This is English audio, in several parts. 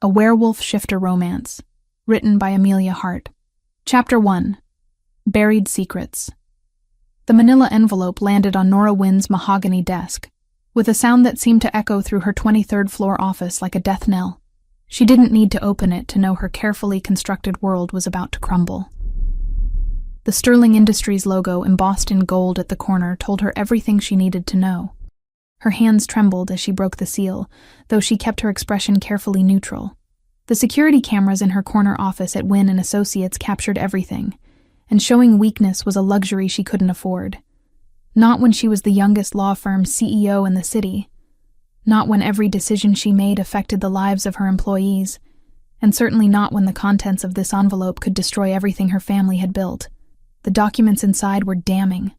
A Werewolf Shifter Romance, written by Amelia Hart. Chapter 1. Buried Secrets. The manila envelope landed on Nora Wynn's mahogany desk, with a sound that seemed to echo through her 23rd floor office like a death knell. She didn't need to open it to know her carefully constructed world was about to crumble. The Sterling Industries logo embossed in gold at the corner told her everything she needed to know. Her hands trembled as she broke the seal, though she kept her expression carefully neutral. The security cameras in her corner office at Wynn & Associates captured everything, and showing weakness was a luxury she couldn't afford. Not when she was the youngest law firm CEO in the city. Not when every decision she made affected the lives of her employees, and certainly not when the contents of this envelope could destroy everything her family had built. The documents inside were damning.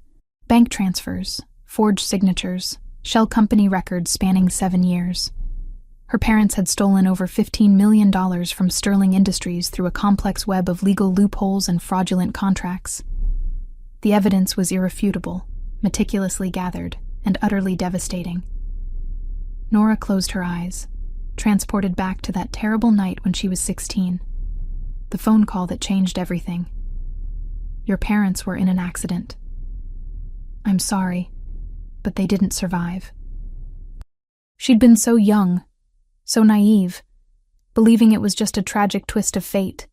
Bank transfers, forged signatures, shell company records spanning 7 years. Her parents had stolen over $15 million from Sterling Industries through a complex web of legal loopholes and fraudulent contracts. The evidence was irrefutable, meticulously gathered, and utterly devastating. Nora closed her eyes, transported back to that terrible night when she was 16. The phone call that changed everything. Your parents were in an accident. I'm sorry, but they didn't survive. She'd been so young, so naive, believing it was just a tragic twist of fate.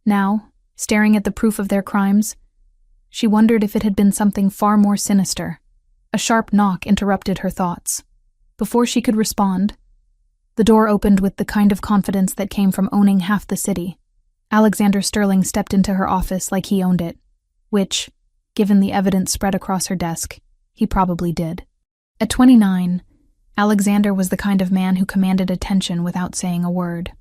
Now, staring at the proof of their crimes, she wondered if it had been something far more sinister. A sharp knock interrupted her thoughts. Before she could respond, the door opened with the kind of confidence that came from owning half the city. Alexander Sterling stepped into her office like he owned it, which, given the evidence spread across her desk, he probably did. At 29, Alexander was the kind of man who commanded attention without saying a word.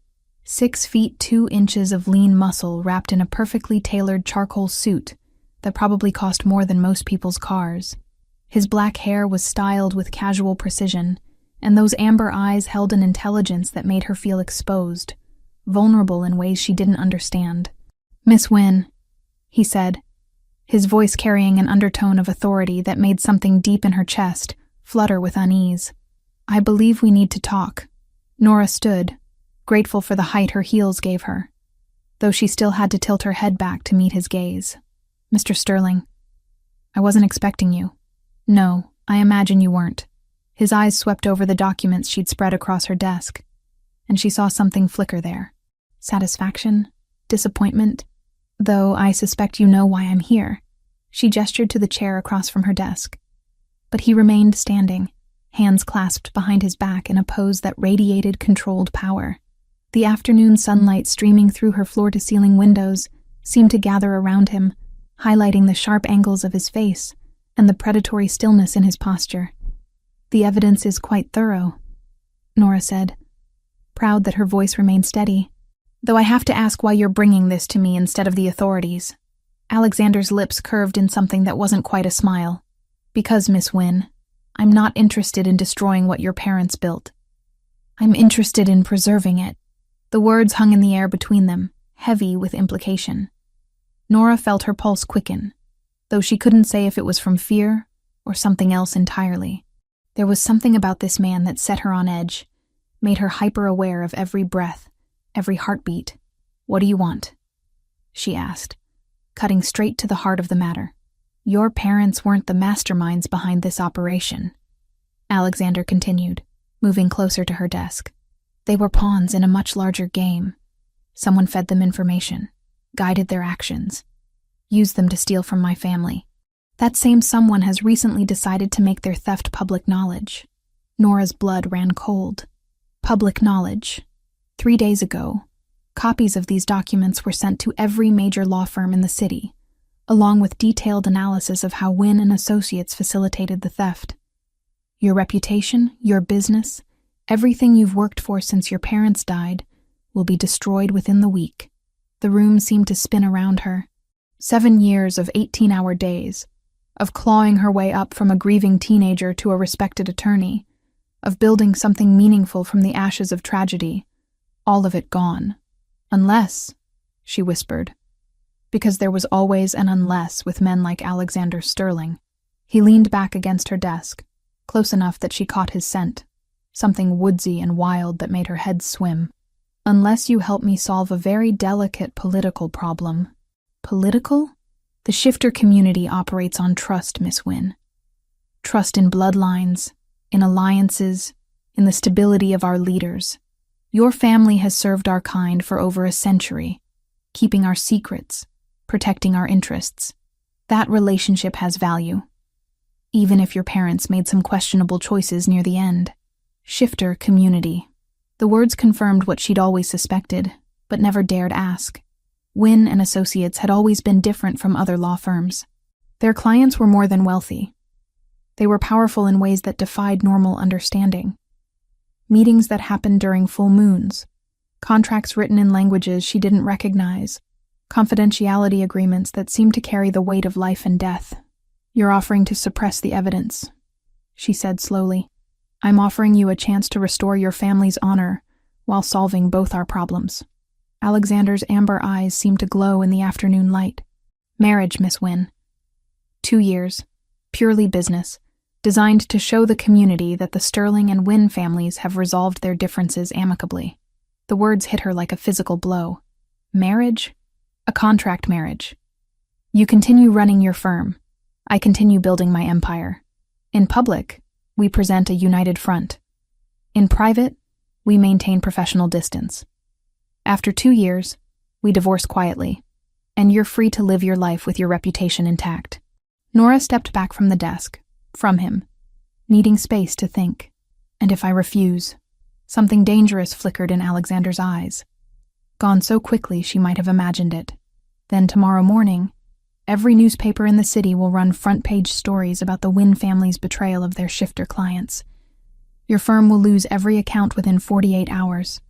6 feet 2 inches of lean muscle wrapped in a perfectly tailored charcoal suit that probably cost more than most people's cars. His black hair was styled with casual precision, and those amber eyes held an intelligence that made her feel exposed, vulnerable in ways she didn't understand. "Miss Wynn," he said, his voice carrying an undertone of authority that made something deep in her chest flutter with unease. "I believe we need to talk." Nora stood, grateful for the height her heels gave her, though she still had to tilt her head back to meet his gaze. "Mr. Sterling, I wasn't expecting you." "No, I imagine you weren't." His eyes swept over the documents she'd spread across her desk, and she saw something flicker there. Satisfaction? Disappointment? "Though I suspect you know why I'm here." She gestured to the chair across from her desk. But he remained standing, hands clasped behind his back in a pose that radiated controlled power. The afternoon sunlight streaming through her floor-to-ceiling windows seemed to gather around him, highlighting the sharp angles of his face and the predatory stillness in his posture. "The evidence is quite thorough," Nora said, proud that her voice remained steady. "Though I have to ask why you're bringing this to me instead of the authorities." Alexander's lips curved in something that wasn't quite a smile. "Because, Miss Wynn, I'm not interested in destroying what your parents built. I'm interested in preserving it." The words hung in the air between them, heavy with implication. Nora felt her pulse quicken, though she couldn't say if it was from fear or something else entirely. There was something about this man that set her on edge, made her hyper-aware of every breath, every heartbeat. "What do you want?" she asked, cutting straight to the heart of the matter. "Your parents weren't the masterminds behind this operation," Alexander continued, moving closer to her desk. "They were pawns in a much larger game. Someone fed them information, guided their actions, used them to steal from my family. That same someone has recently decided to make their theft public knowledge." Nora's blood ran cold. Public knowledge. 3 days ago, copies of these documents were sent to every major law firm in the city, along with detailed analysis of how Wynn & Associates facilitated the theft. Your reputation, your business, everything you've worked for since your parents died, will be destroyed within the week. The room seemed to spin around her. 7 years of 18-hour days, of clawing her way up from a grieving teenager to a respected attorney, of building something meaningful from the ashes of tragedy, all of it gone. "Unless," she whispered, because there was always an unless with men like Alexander Sterling. He leaned back against her desk, close enough that she caught his scent, something woodsy and wild that made her head swim. Unless you help me solve a very delicate political problem. Political? The shifter community operates on trust, Miss Wynne. Trust in bloodlines, in alliances, in the stability of our leaders. Your family has served our kind for over a century, keeping our secrets, protecting our interests. That relationship has value, even if your parents made some questionable choices near the end. Shifter community. The words confirmed what she'd always suspected, but never dared ask. Wynne and Associates had always been different from other law firms. Their clients were more than wealthy. They were powerful in ways that defied normal understanding. Meetings that happened during full moons, contracts written in languages she didn't recognize, confidentiality agreements that seemed to carry the weight of life and death. "You're offering to suppress the evidence," she said slowly. "I'm offering you a chance to restore your family's honor while solving both our problems." Alexander's amber eyes seemed to glow in the afternoon light. "Marriage, Miss Wynne. 2 years, purely business, designed to show the community that the Sterling and Wynne families have resolved their differences amicably." The words hit her like a physical blow. Marriage? A contract marriage. You continue running your firm. I continue building my empire. In public, we present a united front. In private, we maintain professional distance. After 2 years, we divorce quietly, and you're free to live your life with your reputation intact. Nora stepped back from the desk, from him, needing space to think. And if I refuse? Something dangerous flickered in Alexander's eyes. Gone so quickly she might have imagined it. Then tomorrow morning, every newspaper in the city will run front-page stories about the Wynne family's betrayal of their shifter clients. Your firm will lose every account within 48 hours.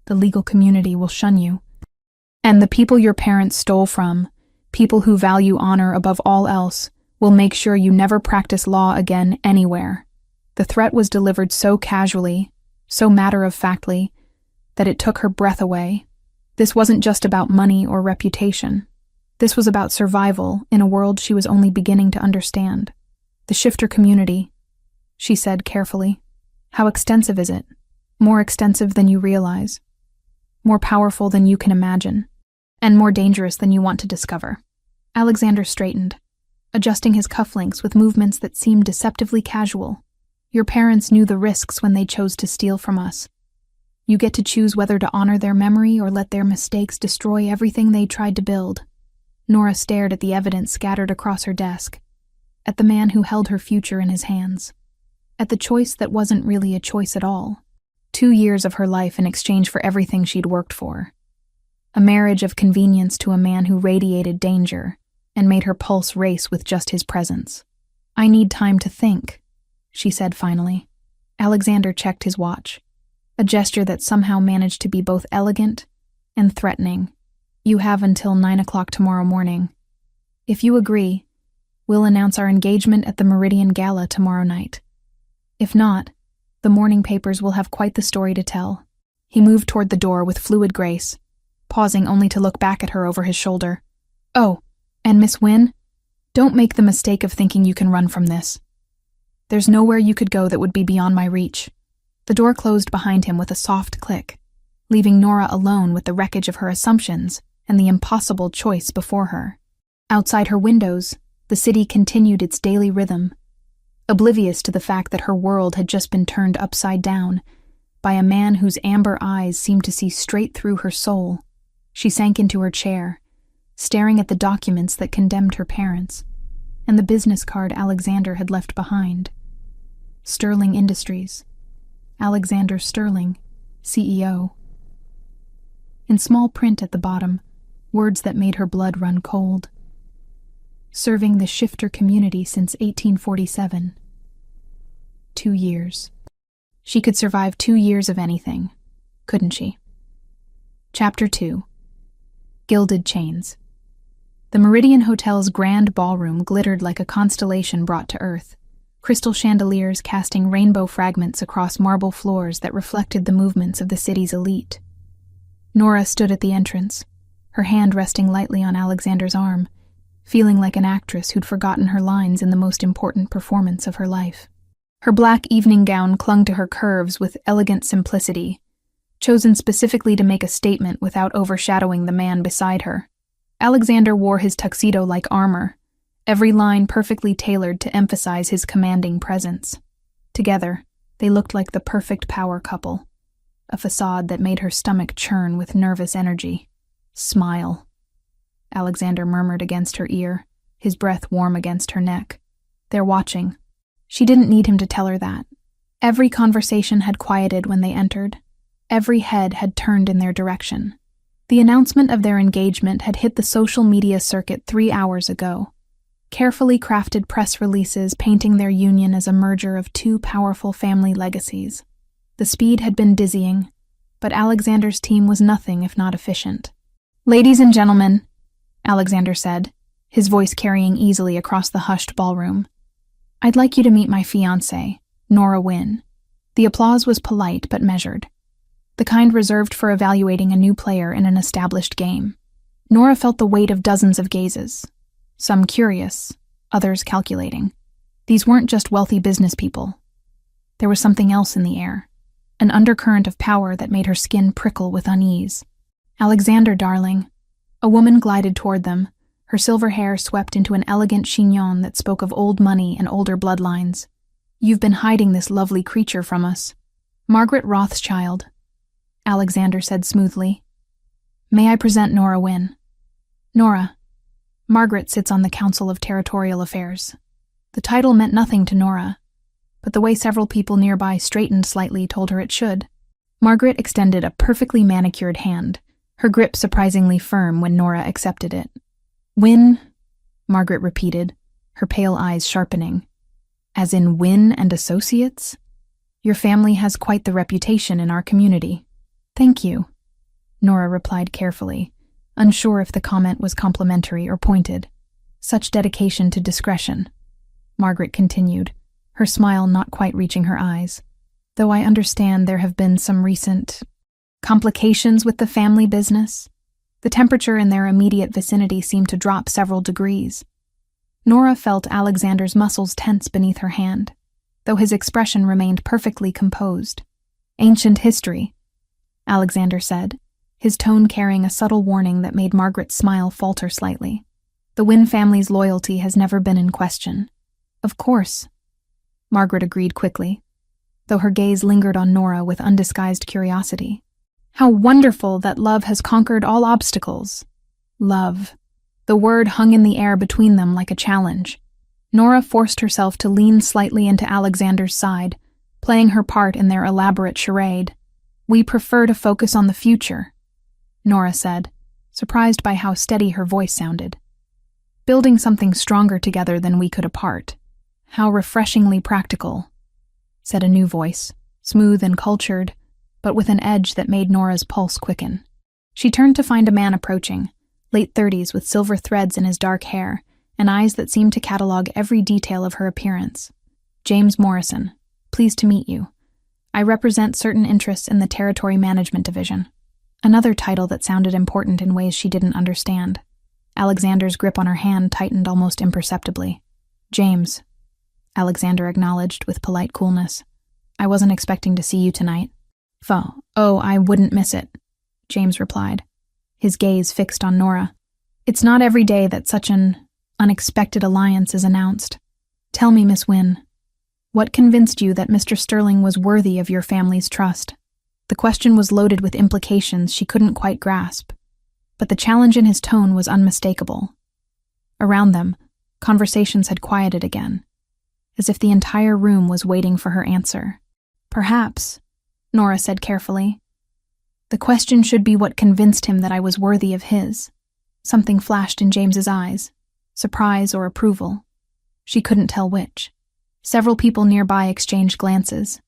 The legal community will shun you. And the people your parents stole from, people who value honor above all else, will make sure you never practice law again anywhere. The threat was delivered so casually, so matter-of-factly, that it took her breath away. This wasn't just about money or reputation. This was about survival in a world she was only beginning to understand. The shifter community, she said carefully. How extensive is it? More extensive than you realize. More powerful than you can imagine. And more dangerous than you want to discover. Alexander straightened, adjusting his cufflinks with movements that seemed deceptively casual. Your parents knew the risks when they chose to steal from us. You get to choose whether to honor their memory or let their mistakes destroy everything they tried to build. Nora stared at the evidence scattered across her desk, at the man who held her future in his hands, at the choice that wasn't really a choice at all. 2 years of her life in exchange for everything she'd worked for. A marriage of convenience to a man who radiated danger and made her pulse race with just his presence. "I need time to think," she said finally. Alexander checked his watch, a gesture that somehow managed to be both elegant and threatening. "You have until 9 o'clock tomorrow morning. If you agree, we'll announce our engagement at the Meridian Gala tomorrow night. If not, the morning papers will have quite the story to tell." He moved toward the door with fluid grace, pausing only to look back at her over his shoulder. "Oh, and Miss Wynne, don't make the mistake of thinking you can run from this. There's nowhere you could go that would be beyond my reach." The door closed behind him with a soft click, leaving Nora alone with the wreckage of her assumptions and the impossible choice before her. Outside her windows, the city continued its daily rhythm, oblivious to the fact that her world had just been turned upside down by a man whose amber eyes seemed to see straight through her soul. She sank into her chair, staring at the documents that condemned her parents, and the business card Alexander had left behind. Sterling Industries. Alexander Sterling, CEO. In small print at the bottom, words that made her blood run cold. Serving the shifter community since 1847. 2 years. She could survive 2 years of anything, couldn't she? Chapter 2. Gilded Chains. The Meridian Hotel's grand ballroom glittered like a constellation brought to earth, crystal chandeliers casting rainbow fragments across marble floors that reflected the movements of the city's elite. Nora stood at the entrance, her hand resting lightly on Alexander's arm, feeling like an actress who'd forgotten her lines in the most important performance of her life. Her black evening gown clung to her curves with elegant simplicity, chosen specifically to make a statement without overshadowing the man beside her. Alexander wore his tuxedo-like armor, every line perfectly tailored to emphasize his commanding presence. Together, they looked like the perfect power couple, a facade that made her stomach churn with nervous energy. "Smile," Alexander murmured against her ear, his breath warm against her neck. "They're watching." She didn't need him to tell her that. Every conversation had quieted when they entered. Every head had turned in their direction. The announcement of their engagement had hit the social media circuit 3 hours ago. Carefully crafted press releases painting their union as a merger of two powerful family legacies. The speed had been dizzying, but Alexander's team was nothing if not efficient. "Ladies and gentlemen," Alexander said, his voice carrying easily across the hushed ballroom, "I'd like you to meet my fiancée, Nora Wynne." The applause was polite but measured, the kind reserved for evaluating a new player in an established game. Nora felt the weight of dozens of gazes, some curious, others calculating. These weren't just wealthy business people. There was something else in the air, an undercurrent of power that made her skin prickle with unease. "Alexander, darling." A woman glided toward them, her silver hair swept into an elegant chignon that spoke of old money and older bloodlines. "You've been hiding this lovely creature from us." "Margaret Rothschild," Alexander said smoothly. "May I present Nora Wynne?" "Nora." Margaret sits on the Council of Territorial Affairs. The title meant nothing to Nora, but the way several people nearby straightened slightly told her it should. Margaret extended a perfectly manicured hand, her grip surprisingly firm when Nora accepted it. "Wynne," Margaret repeated, her pale eyes sharpening. "As in Wynne and Associates? Your family has quite the reputation in our community." "Thank you," Nora replied carefully, unsure if the comment was complimentary or pointed. "Such dedication to discretion," Margaret continued, her smile not quite reaching her eyes. "Though I understand there have been some recent complications with the family business." The temperature in their immediate vicinity seemed to drop several degrees. Nora felt Alexander's muscles tense beneath her hand, though his expression remained perfectly composed. "Ancient history," Alexander said, his tone carrying a subtle warning that made Margaret's smile falter slightly. "The Wynne family's loyalty has never been in question." "Of course," Margaret agreed quickly, though her gaze lingered on Nora with undisguised curiosity. "How wonderful that love has conquered all obstacles." Love. The word hung in the air between them like a challenge. Nora forced herself to lean slightly into Alexander's side, playing her part in their elaborate charade. "We prefer to focus on the future," Nora said, surprised by how steady her voice sounded. "Building something stronger together than we could apart." "How refreshingly practical," said a new voice, smooth and cultured, but with an edge that made Nora's pulse quicken. She turned to find a man approaching, late 30s with silver threads in his dark hair and eyes that seemed to catalog every detail of her appearance. "James Morrison, pleased to meet you. I represent certain interests in the Territory Management Division." Another title that sounded important in ways she didn't understand. Alexander's grip on her hand tightened almost imperceptibly. "James," Alexander acknowledged with polite coolness. "I wasn't expecting to see you tonight." "Oh, I wouldn't miss it," James replied, his gaze fixed on Nora. "It's not every day that such an unexpected alliance is announced. Tell me, Miss Wynne, what convinced you that Mr. Sterling was worthy of your family's trust?" The question was loaded with implications she couldn't quite grasp, but the challenge in his tone was unmistakable. Around them, conversations had quieted again, as if the entire room was waiting for her answer. "Perhaps," Nora said carefully, "the question should be what convinced him that I was worthy of his." Something flashed in James's eyes, surprise or approval. She couldn't tell which. Several people nearby exchanged glances,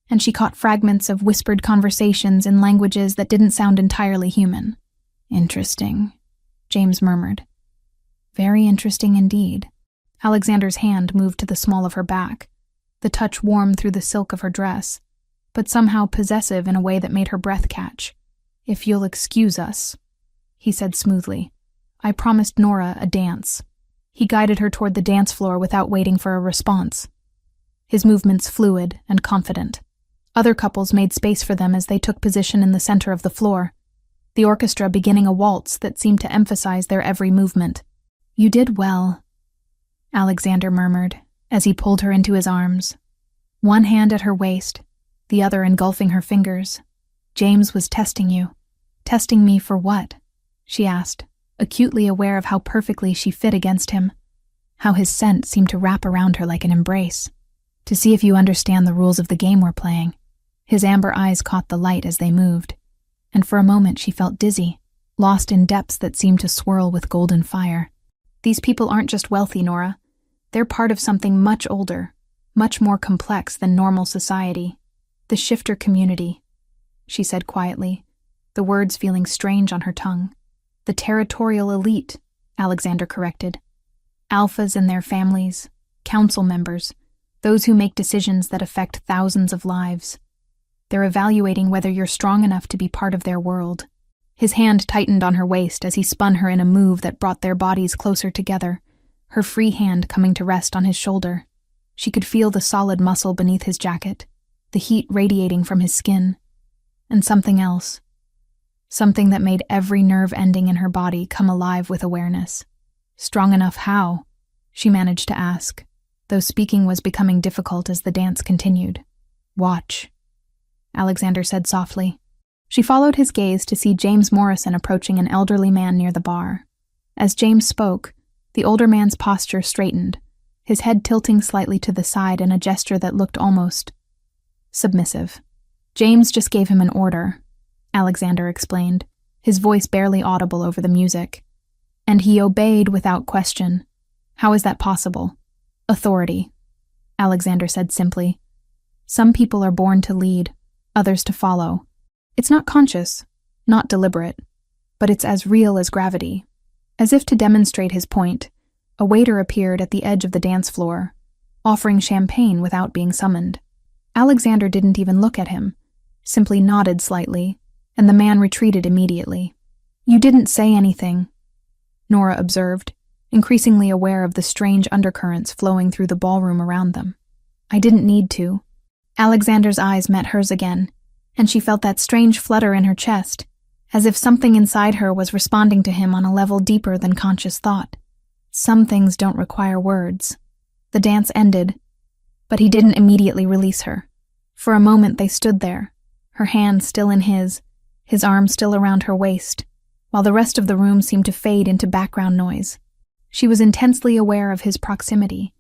and she caught fragments of whispered conversations in languages that didn't sound entirely human. "Interesting," James murmured. "Very interesting indeed." Alexander's hand moved to the small of her back, the touch warm through the silk of her dress, but somehow possessive in a way that made her breath catch. "If you'll excuse us," he said smoothly. "I promised Nora a dance." He guided her toward the dance floor without waiting for a response, his movements fluid and confident. Other couples made space for them as they took position in the center of the floor, the orchestra beginning a waltz that seemed to emphasize their every movement. "You did well," Alexander murmured as he pulled her into his arms, one hand at her waist, the other engulfing her fingers. "James was testing you." "Testing me for what?" she asked, acutely aware of how perfectly she fit against him, how his scent seemed to wrap around her like an embrace. "To see if you understand the rules of the game we're playing." His amber eyes caught the light as they moved, and for a moment she felt dizzy, lost in depths that seemed to swirl with golden fire. "These people aren't just wealthy, Nora. They're part of something much older, much more complex than normal society. The shifter community," she said quietly, the words feeling strange on her tongue. "The territorial elite," Alexander corrected. "Alphas and their families, council members, those who make decisions that affect thousands of lives. They're evaluating whether you're strong enough to be part of their world." His hand tightened on her waist as he spun her in a move that brought their bodies closer together, her free hand coming to rest on his shoulder. She could feel the solid muscle beneath his jacket, the heat radiating from his skin, and something else. Something that made every nerve ending in her body come alive with awareness. "Strong enough how?" she managed to ask, though speaking was becoming difficult as the dance continued. "Watch," Alexander said softly. She followed his gaze to see James Morrison approaching an elderly man near the bar. As James spoke, the older man's posture straightened, his head tilting slightly to the side in a gesture that looked almost submissive. "James just gave him an order," Alexander explained, his voice barely audible over the music. "And he obeyed without question. How is that possible?" "Authority," Alexander said simply. "Some people are born to lead, others to follow. It's not conscious, not deliberate, but it's as real as gravity." As if to demonstrate his point, a waiter appeared at the edge of the dance floor, offering champagne without being summoned. Alexander didn't even look at him, simply nodded slightly, and the man retreated immediately. "You didn't say anything," Nora observed, increasingly aware of the strange undercurrents flowing through the ballroom around them. "I didn't need to." Alexander's eyes met hers again, and she felt that strange flutter in her chest, as if something inside her was responding to him on a level deeper than conscious thought. Some things don't require words. The dance ended, but he didn't immediately release her. For a moment they stood there, her hand still in his arm still around her waist, while the rest of the room seemed to fade into background noise. She was intensely aware of his proximity,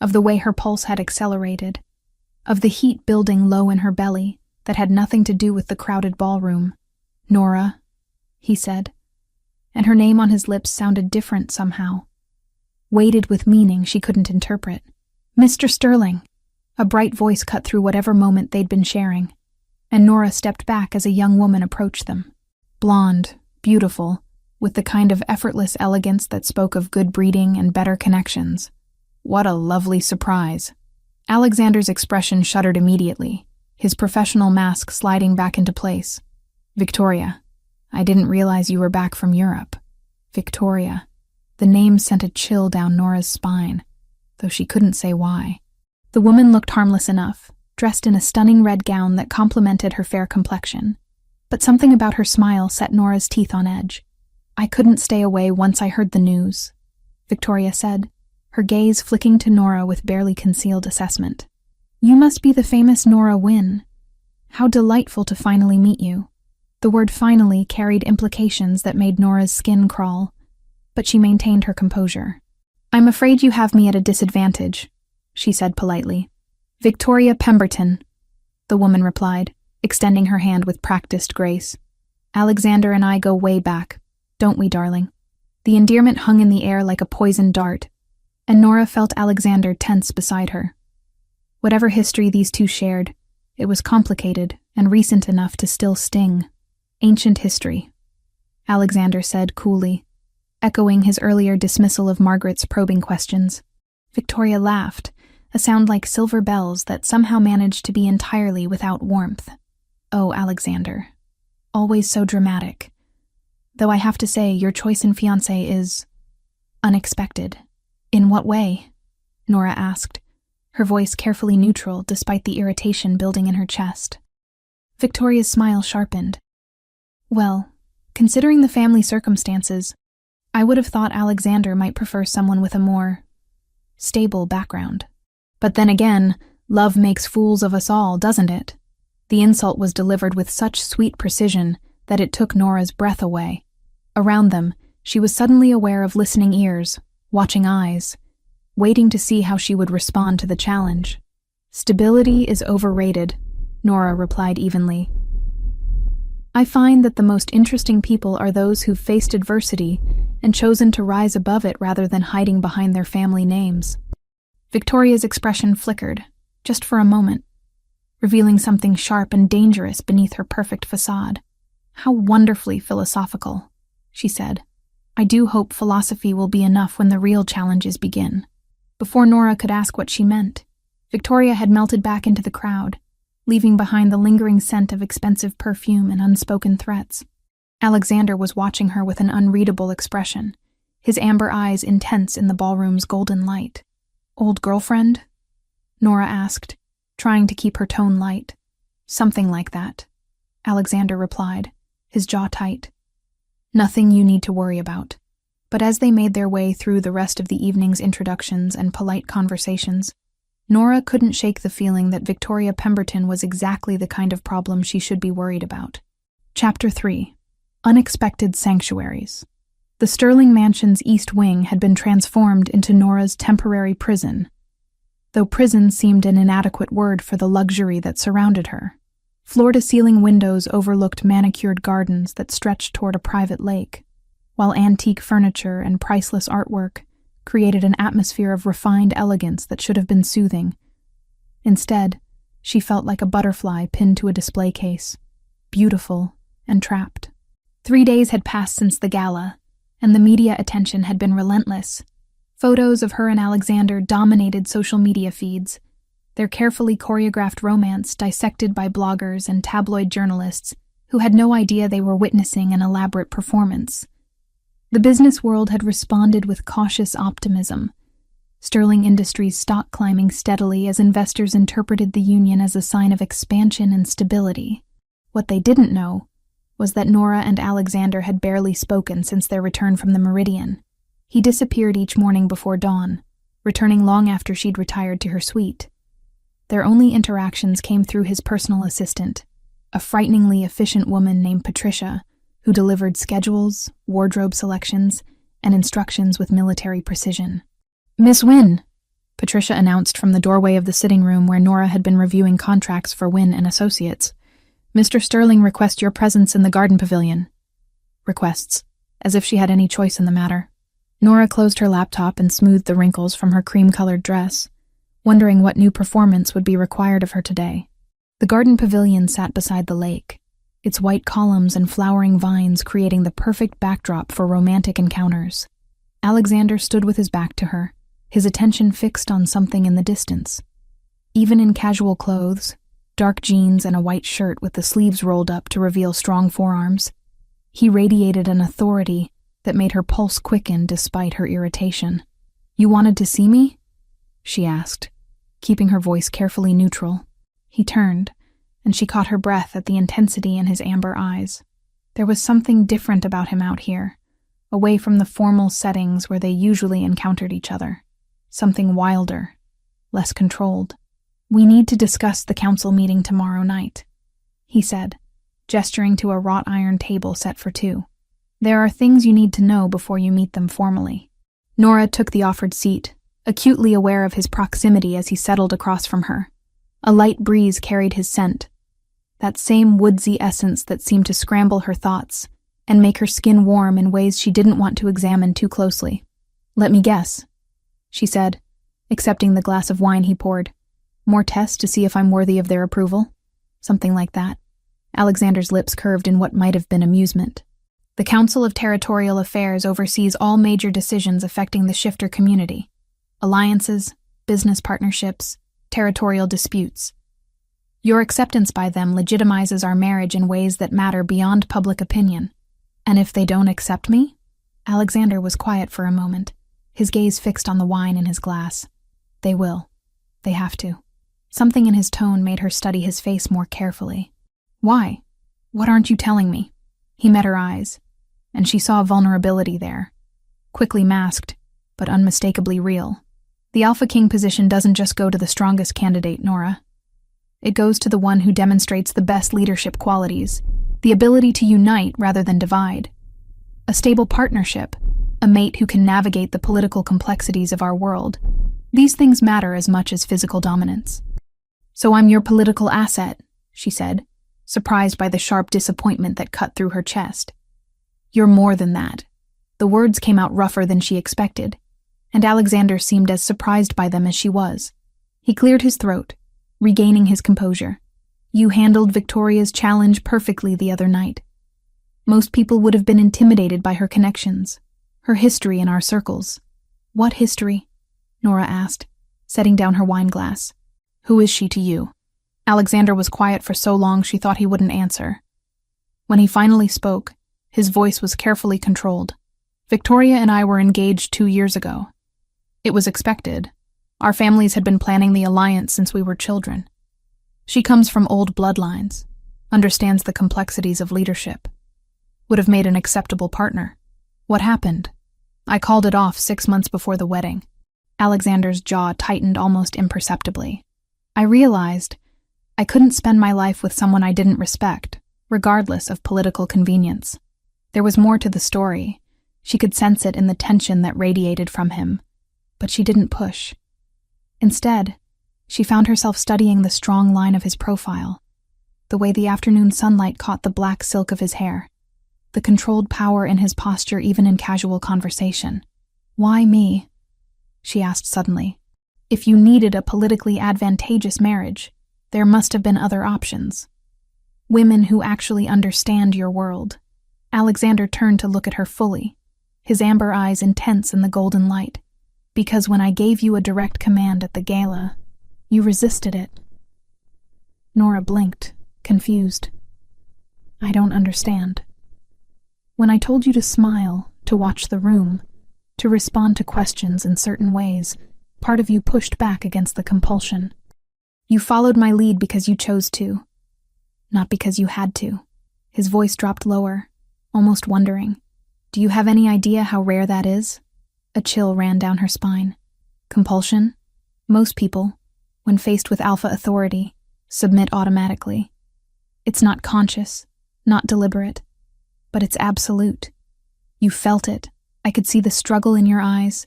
of the way her pulse had accelerated, of the heat building low in her belly that had nothing to do with the crowded ballroom. "Nora," he said, and her name on his lips sounded different somehow, weighted with meaning she couldn't interpret. "Mr. Sterling." A bright voice cut through whatever moment they'd been sharing, and Nora stepped back as a young woman approached them. Blonde, beautiful, with the kind of effortless elegance that spoke of good breeding and better connections. What a lovely surprise. Alexander's expression shuddered immediately, his professional mask sliding back into place. "Victoria, I didn't realize you were back from Europe." Victoria. The name sent a chill down Nora's spine, though she couldn't say why. The woman looked harmless enough, dressed in a stunning red gown that complemented her fair complexion, but something about her smile set Nora's teeth on edge. "I couldn't stay away once I heard the news," Victoria said, her gaze flicking to Nora with barely concealed assessment. "You must be the famous Nora Wynne. How delightful to finally meet you." The word "finally" carried implications that made Nora's skin crawl, but she maintained her composure. "I'm afraid you have me at a disadvantage," she said politely. "Victoria Pemberton," the woman replied, extending her hand with practiced grace. "Alexander and I go way back, don't we, darling?" The endearment hung in the air like a poisoned dart, and Nora felt Alexander tense beside her. Whatever history these two shared, it was complicated and recent enough to still sting. "Ancient history," Alexander said coolly, echoing his earlier dismissal of Margaret's probing questions. Victoria laughed, a sound like silver bells that somehow managed to be entirely without warmth. "Oh, Alexander. Always so dramatic. Though I have to say, your choice in fiancé is unexpected." "In what way?" Nora asked, her voice carefully neutral despite the irritation building in her chest. Victoria's smile sharpened. Well, considering the family circumstances, I would have thought Alexander might prefer someone with a more stable background. But then again, love makes fools of us all, doesn't it? The insult was delivered with such sweet precision that it took Nora's breath away. Around them, she was suddenly aware of listening ears, watching eyes, waiting to see how she would respond to the challenge. Stability is overrated, Nora replied evenly. I find that the most interesting people are those who've faced adversity and chosen to rise above it rather than hiding behind their family names. Victoria's expression flickered, just for a moment, revealing something sharp and dangerous beneath her perfect facade. How wonderfully philosophical, she said. I do hope philosophy will be enough when the real challenges begin. Before Nora could ask what she meant, Victoria had melted back into the crowd, leaving behind the lingering scent of expensive perfume and unspoken threats. Alexander was watching her with an unreadable expression, his amber eyes intense in the ballroom's golden light. Old girlfriend? Nora asked, trying to keep her tone light. Something like that, Alexander replied, his jaw tight. Nothing you need to worry about. But as they made their way through the rest of the evening's introductions and polite conversations, Nora couldn't shake the feeling that Victoria Pemberton was exactly the kind of problem she should be worried about. Chapter 3. Unexpected Sanctuaries. The Sterling Mansion's East Wing had been transformed into Nora's temporary prison, though prison seemed an inadequate word for the luxury that surrounded her. Floor-to-ceiling windows overlooked manicured gardens that stretched toward a private lake, while antique furniture and priceless artwork created an atmosphere of refined elegance that should have been soothing. Instead, she felt like a butterfly pinned to a display case, beautiful and trapped. 3 days had passed since the gala, and the media attention had been relentless. Photos of her and Alexander dominated social media feeds, their carefully choreographed romance dissected by bloggers and tabloid journalists who had no idea they were witnessing an elaborate performance. The business world had responded with cautious optimism, Sterling Industries' stock climbing steadily as investors interpreted the union as a sign of expansion and stability. What they didn't know was that Nora and Alexander had barely spoken since their return from the Meridian. He disappeared each morning before dawn, returning long after she'd retired to her suite. Their only interactions came through his personal assistant, a frighteningly efficient woman named Patricia, who delivered schedules, wardrobe selections, and instructions with military precision. "Miss Wynne," Patricia announced from the doorway of the sitting room where Nora had been reviewing contracts for Wynne and Associates. "Mr. Sterling requests your presence in the garden pavilion." Requests, as if she had any choice in the matter. Nora closed her laptop and smoothed the wrinkles from her cream-colored dress, wondering what new performance would be required of her today. The garden pavilion sat beside the lake, its white columns and flowering vines creating the perfect backdrop for romantic encounters. Alexander stood with his back to her, his attention fixed on something in the distance. Even in casual clothes, dark jeans and a white shirt with the sleeves rolled up to reveal strong forearms, he radiated an authority that made her pulse quicken despite her irritation. "You wanted to see me?" she asked, keeping her voice carefully neutral. He turned, and she caught her breath at the intensity in his amber eyes. There was something different about him out here, away from the formal settings where they usually encountered each other. Something wilder, less controlled. "We need to discuss the council meeting tomorrow night," he said, gesturing to a wrought iron table set for two. "There are things you need to know before you meet them formally." Nora took the offered seat, acutely aware of his proximity as he settled across from her. A light breeze carried his scent, that same woodsy essence that seemed to scramble her thoughts and make her skin warm in ways she didn't want to examine too closely. "Let me guess," she said, accepting the glass of wine he poured. "More tests to see if I'm worthy of their approval?" Something like that. Alexander's lips curved in what might have been amusement. "The Council of Territorial Affairs oversees all major decisions affecting the shifter community. Alliances, business partnerships, territorial disputes. Your acceptance by them legitimizes our marriage in ways that matter beyond public opinion. And if they don't accept me?" Alexander was quiet for a moment, his gaze fixed on the wine in his glass. "They will. They have to. Something in his tone made her study his face more carefully. Why? What aren't you telling me? He met her eyes, and she saw vulnerability there. Quickly masked, but unmistakably real. The Alpha King position doesn't just go to the strongest candidate, Nora. It goes to the one who demonstrates the best leadership qualities, the ability to unite rather than divide. A stable partnership, a mate who can navigate the political complexities of our world. These things matter as much as physical dominance. So I'm your political asset, she said, surprised by the sharp disappointment that cut through her chest. You're more than that. The words came out rougher than she expected, and Alexander seemed as surprised by them as she was. He cleared his throat, regaining his composure. You handled Victoria's challenge perfectly the other night. Most people would have been intimidated by her connections, her history in our circles. What history? Nora asked, setting down her wine glass. Who is she to you? Alexander was quiet for so long she thought he wouldn't answer. When he finally spoke, his voice was carefully controlled. Victoria and I were engaged 2 years ago. It was expected. Our families had been planning the alliance since we were children. She comes from old bloodlines, understands the complexities of leadership. Would have made an acceptable partner. What happened? I called it off 6 months before the wedding. Alexander's jaw tightened almost imperceptibly. I realized I couldn't spend my life with someone I didn't respect, regardless of political convenience. There was more to the story. She could sense it in the tension that radiated from him, but she didn't push. Instead, she found herself studying the strong line of his profile, the way the afternoon sunlight caught the black silk of his hair, the controlled power in his posture even in casual conversation. Why me? She asked suddenly. If you needed a politically advantageous marriage, there must have been other options. Women who actually understand your world. Alexander turned to look at her fully, his amber eyes intense in the golden light. Because when I gave you a direct command at the gala, you resisted it. Nora blinked, confused. I don't understand. When I told you to smile, to watch the room, to respond to questions in certain ways, part of you pushed back against the compulsion. You followed my lead because you chose to, not because you had to. His voice dropped lower, almost wondering. Do you have any idea how rare that is? A chill ran down her spine. Compulsion? Most people, when faced with alpha authority, submit automatically. It's not conscious, not deliberate, but it's absolute. You felt it. I could see the struggle in your eyes,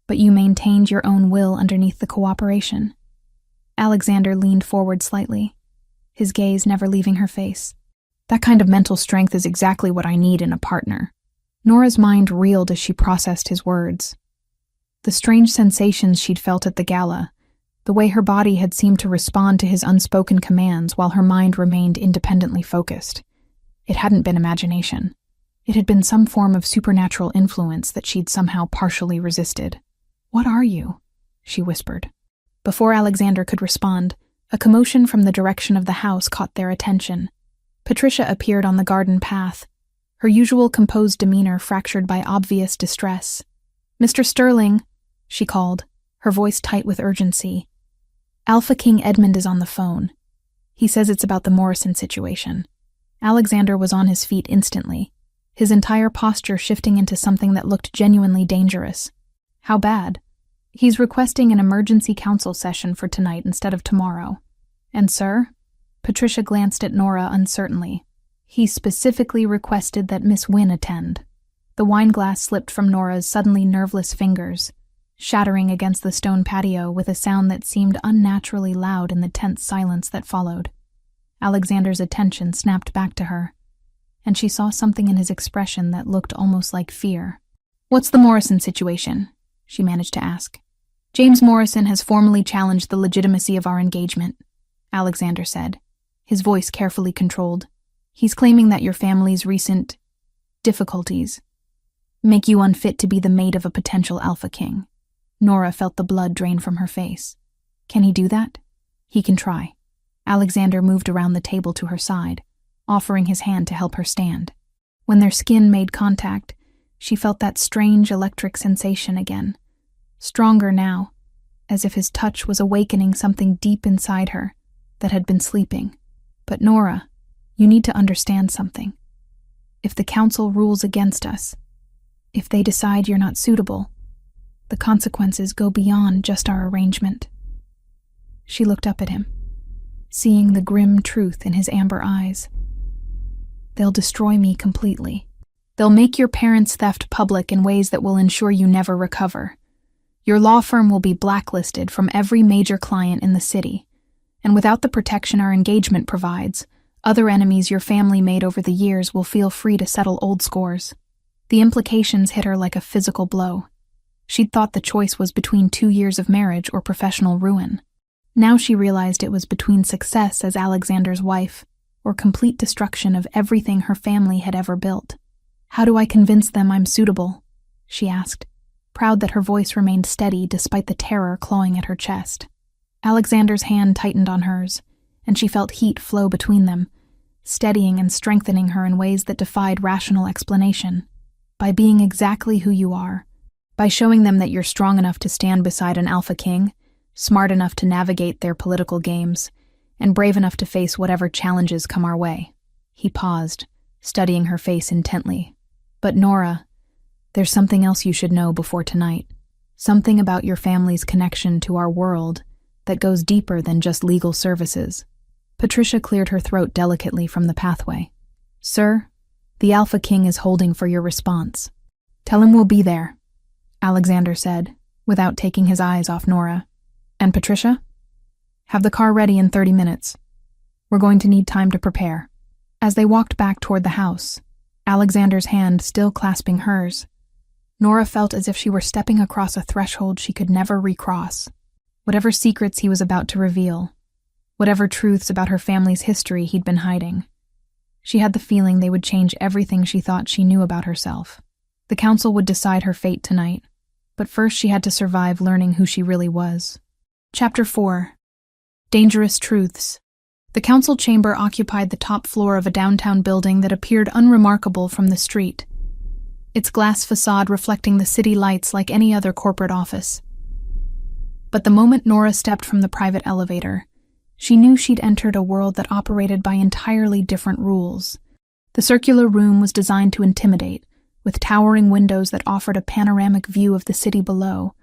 but you maintained your own will underneath the cooperation. Alexander leaned forward slightly, his gaze never leaving her face. That kind of mental strength is exactly what I need in a partner. Nora's mind reeled as she processed his words. The strange sensations she'd felt at the gala, the way her body had seemed to respond to his unspoken commands while her mind remained independently focused. It hadn't been imagination. It had been some form of supernatural influence that she'd somehow partially resisted. What are you? She whispered. Before Alexander could respond, a commotion from the direction of the house caught their attention. Patricia appeared on the garden path, her usual composed demeanor fractured by obvious distress. Mr. Sterling, she called, her voice tight with urgency. Alpha King Edmund is on the phone. He says it's about the Morrison situation. Alexander was on his feet instantly, his entire posture shifting into something that looked genuinely dangerous. How bad? He's requesting an emergency council session for tonight instead of tomorrow. And sir? Patricia glanced at Nora uncertainly. He specifically requested that Miss Wynne attend. The wineglass slipped from Nora's suddenly nerveless fingers, shattering against the stone patio with a sound that seemed unnaturally loud in the tense silence that followed. Alexander's attention snapped back to her, and she saw something in his expression that looked almost like fear. What's the Morrison situation? She managed to ask. James Morrison has formally challenged the legitimacy of our engagement, Alexander said, his voice carefully controlled. He's claiming that your family's recent difficulties make you unfit to be the mate of a potential Alpha King. Nora felt the blood drain from her face. Can he do that? He can try. Alexander moved around the table to her side, offering his hand to help her stand. When their skin made contact, she felt that strange electric sensation again. Stronger now, as if his touch was awakening something deep inside her that had been sleeping. "But Nora, you need to understand something. If the council rules against us, if they decide you're not suitable, the consequences go beyond just our arrangement." She looked up at him, seeing the grim truth in his amber eyes. "They'll destroy me completely. They'll make your parents' theft public in ways that will ensure you never recover. Your law firm will be blacklisted from every major client in the city, and without the protection our engagement provides, other enemies your family made over the years will feel free to settle old scores." The implications hit her like a physical blow. She'd thought the choice was between 2 years of marriage or professional ruin. Now she realized it was between success as Alexander's wife or complete destruction of everything her family had ever built. "How do I convince them I'm suitable?" she asked, proud that her voice remained steady despite the terror clawing at her chest. Alexander's hand tightened on hers, and she felt heat flow between them, steadying and strengthening her in ways that defied rational explanation. "By being exactly who you are, by showing them that you're strong enough to stand beside an alpha king, smart enough to navigate their political games, and brave enough to face whatever challenges come our way." He paused, studying her face intently. "But Nora, there's something else you should know before tonight. Something about your family's connection to our world that goes deeper than just legal services." Patricia cleared her throat delicately from the pathway. "Sir, the Alpha King is holding for your response. Tell him we'll be there," Alexander said, without taking his eyes off Nora. "And Patricia? Have the car ready in 30 minutes. We're going to need time to prepare." As they walked back toward the house, Alexander's hand still clasping hers, Nora felt as if she were stepping across a threshold she could never recross. Whatever secrets he was about to reveal, whatever truths about her family's history he'd been hiding, she had the feeling they would change everything she thought she knew about herself. The council would decide her fate tonight, but first she had to survive learning who she really was. Chapter 4. Dangerous Truths. The council chamber occupied the top floor of a downtown building that appeared unremarkable from the street, its glass facade reflecting the city lights like any other corporate office. But the moment Nora stepped from the private elevator, she knew she'd entered a world that operated by entirely different rules. The circular room was designed to intimidate, with towering windows that offered a panoramic view of the city below,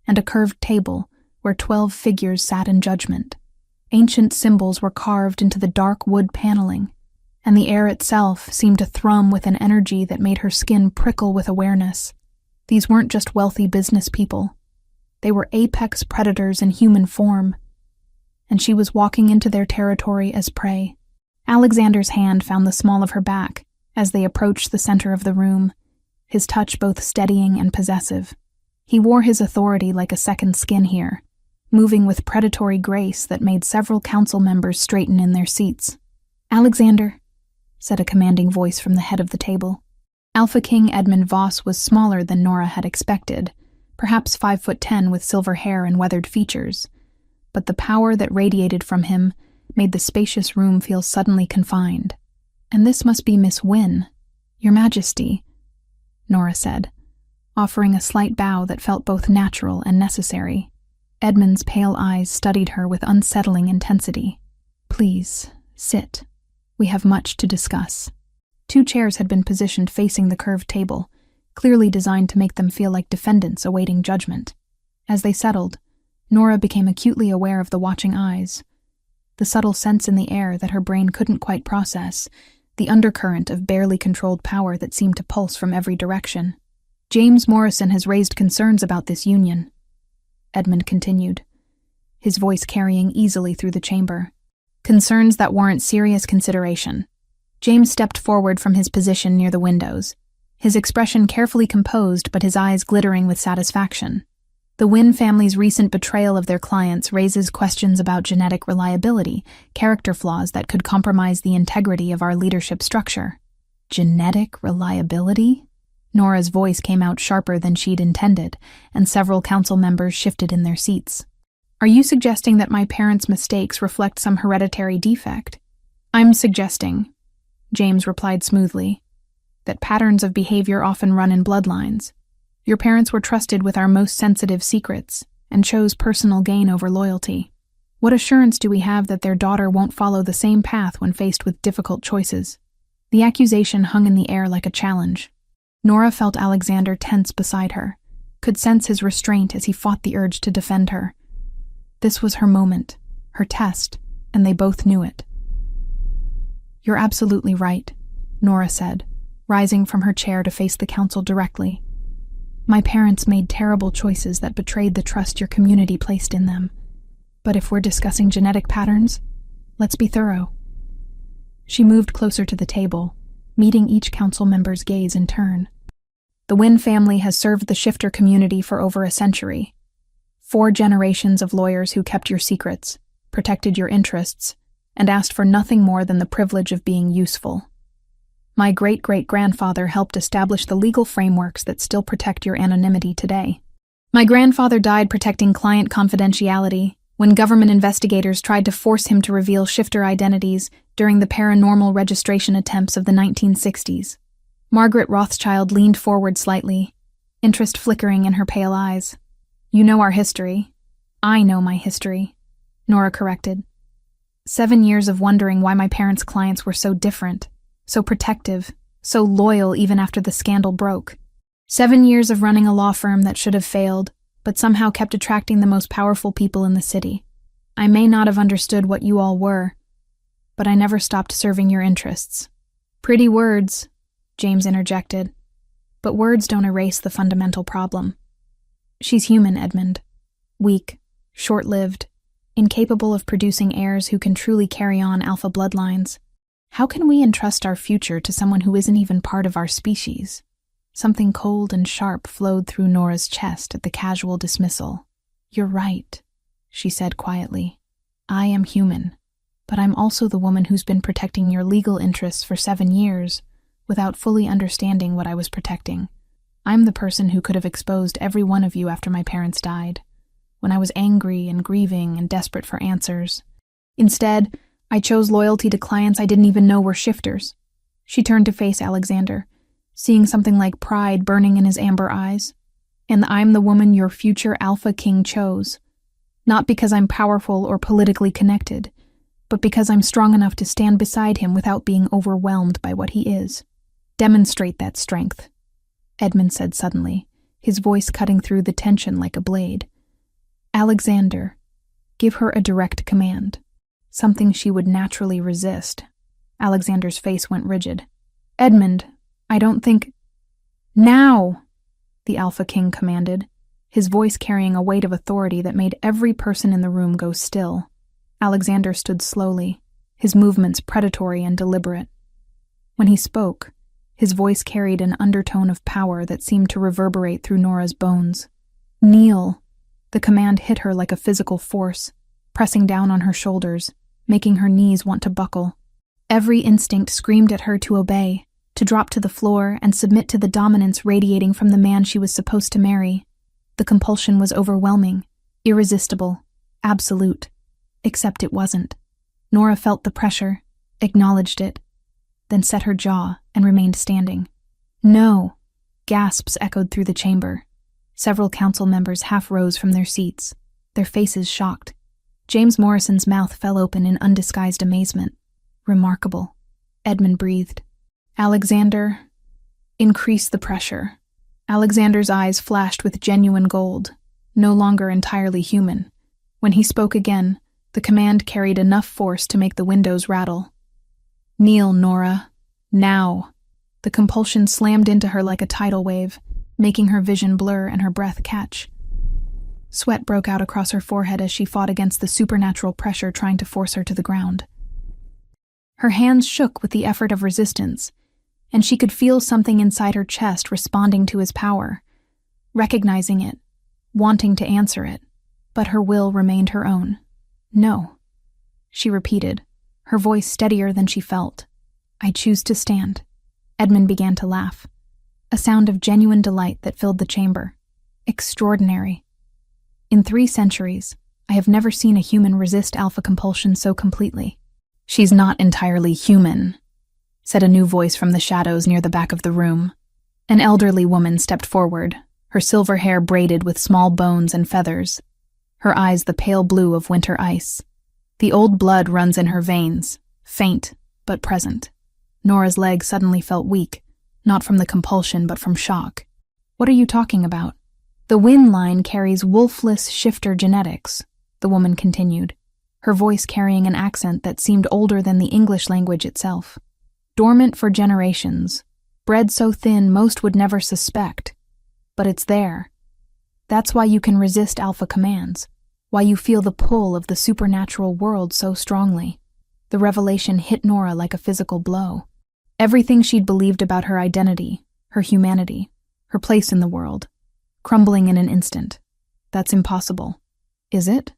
and a curved table where 12 figures sat in judgment. Ancient symbols were carved into the dark wood paneling, and the air itself seemed to thrum with an energy that made her skin prickle with awareness. These weren't just wealthy business people. They were apex predators in human form, and she was walking into their territory as prey. Alexander's hand found the small of her back as they approached the center of the room, his touch both steadying and possessive. He wore his authority like a second skin here, moving with predatory grace that made several council members straighten in their seats. "Alexander," said a commanding voice from the head of the table. Alpha King Edmund Voss was smaller than Nora had expected, perhaps 5'10" with silver hair and weathered features, but the power that radiated from him made the spacious room feel suddenly confined. "And this must be Miss Wynne, Your Majesty," Nora said, offering a slight bow that felt both natural and necessary. Edmund's pale eyes studied her with unsettling intensity. "Please, sit. We have much to discuss." 2 chairs had been positioned facing the curved table, clearly designed to make them feel like defendants awaiting judgment. As they settled, Nora became acutely aware of the watching eyes, the subtle sense in the air that her brain couldn't quite process, the undercurrent of barely controlled power that seemed to pulse from every direction. "James Morrison has raised concerns about this union," Edmund continued, his voice carrying easily through the chamber. "Concerns that warrant serious consideration." James stepped forward from his position near the windows, his expression carefully composed but his eyes glittering with satisfaction. "The Wynne family's recent betrayal of their clients raises questions about genetic reliability, character flaws that could compromise the integrity of our leadership structure." "Genetic reliability?" Nora's voice came out sharper than she'd intended, and several council members shifted in their seats. "Are you suggesting that my parents' mistakes reflect some hereditary defect?" "I'm suggesting," James replied smoothly, "that patterns of behavior often run in bloodlines. Your parents were trusted with our most sensitive secrets, and chose personal gain over loyalty. What assurance do we have that their daughter won't follow the same path when faced with difficult choices? The accusation hung in the air like a challenge. Nora felt Alexander tense beside her, could sense his restraint as he fought the urge to defend her. This was her moment, her test, and they both knew it. "You're absolutely right," Nora said, rising from her chair to face the council directly. "My parents made terrible choices that betrayed the trust your community placed in them. But if we're discussing genetic patterns, let's be thorough." She moved closer to the table, meeting each council member's gaze in turn. "The Wynn family has served the shifter community for over a century. 4 generations of lawyers who kept your secrets, protected your interests, and asked for nothing more than the privilege of being useful. My great-great-grandfather helped establish the legal frameworks that still protect your anonymity today. My grandfather died protecting client confidentiality when government investigators tried to force him to reveal shifter identities during the paranormal registration attempts of the 1960s. Margaret Rothschild leaned forward slightly, interest flickering in her pale eyes. "You know our history. I know my history," Nora corrected. 7 years of wondering why my parents' clients were so different, so protective, so loyal even after the scandal broke. 7 years of running a law firm that should have failed, but somehow kept attracting the most powerful people in the city. I may not have understood what you all were, but I never stopped serving your interests." "Pretty words," James interjected, "but words don't erase the fundamental problem. She's human, Edmund. Weak, short-lived, incapable of producing heirs who can truly carry on alpha bloodlines. How can we entrust our future to someone who isn't even part of our species?" Something cold and sharp flowed through Nora's chest at the casual dismissal. "You're right," she said quietly. "I am human, but I'm also the woman who's been protecting your legal interests for 7 years without fully understanding what I was protecting. I'm the person who could have exposed every one of you after my parents died, when I was angry and grieving and desperate for answers. Instead, I chose loyalty to clients I didn't even know were shifters." She turned to face Alexander, seeing something like pride burning in his amber eyes. "And I'm the woman your future Alpha King chose. Not because I'm powerful or politically connected, but because I'm strong enough to stand beside him without being overwhelmed by what he is. Demonstrate that strength," Edmund said suddenly, his voice cutting through the tension like a blade. "Alexander, give her a direct command." Something she would naturally resist. Alexander's face went rigid. "Edmund, I don't think—" "Now!" the Alpha King commanded, his voice carrying a weight of authority that made every person in the room go still. Alexander stood slowly, his movements predatory and deliberate. When he spoke, his voice carried an undertone of power that seemed to reverberate through Nora's bones. "Kneel!" The command hit her like a physical force, pressing down on her shoulders, making her knees want to buckle. Every instinct screamed at her to obey, to drop to the floor and submit to the dominance radiating from the man she was supposed to marry. The compulsion was overwhelming, irresistible, absolute. Except it wasn't. Nora felt the pressure, acknowledged it, then set her jaw and remained standing. "No!" Gasps echoed through the chamber. Several council members half rose from their seats, their faces shocked. James Morrison's mouth fell open in undisguised amazement. "Remarkable," Edmund breathed. "Alexander, increase the pressure." Alexander's eyes flashed with genuine gold, no longer entirely human. When he spoke again, the command carried enough force to make the windows rattle. "Kneel, Nora. Now." The compulsion slammed into her like a tidal wave, making her vision blur and her breath catch. Sweat broke out across her forehead as she fought against the supernatural pressure trying to force her to the ground. Her hands shook with the effort of resistance, and she could feel something inside her chest responding to his power, recognizing it, wanting to answer it, but her will remained her own. "No," she repeated, her voice steadier than she felt. "I choose to stand." Edmund began to laugh, a sound of genuine delight that filled the chamber. "Extraordinary. In 3 centuries, I have never seen a human resist alpha compulsion so completely." "She's not entirely human," said a new voice from the shadows near the back of the room. An elderly woman stepped forward, her silver hair braided with small bones and feathers. her eyes the pale blue of winter ice. The old blood runs in her veins, faint but present. Nora's leg suddenly felt weak, not from the compulsion but from shock. "What are you talking about?" "The Wynn line carries wolfless shifter genetics," the woman continued, her voice carrying an accent that seemed older than the English language itself. "Dormant for generations, bred so thin most would never suspect. But it's there. That's why you can resist alpha commands, why you feel the pull of the supernatural world so strongly." The revelation hit Nora like a physical blow. Everything she'd believed about her identity, her humanity, her place in the world, crumbling in an instant. "That's impossible." "Is it?"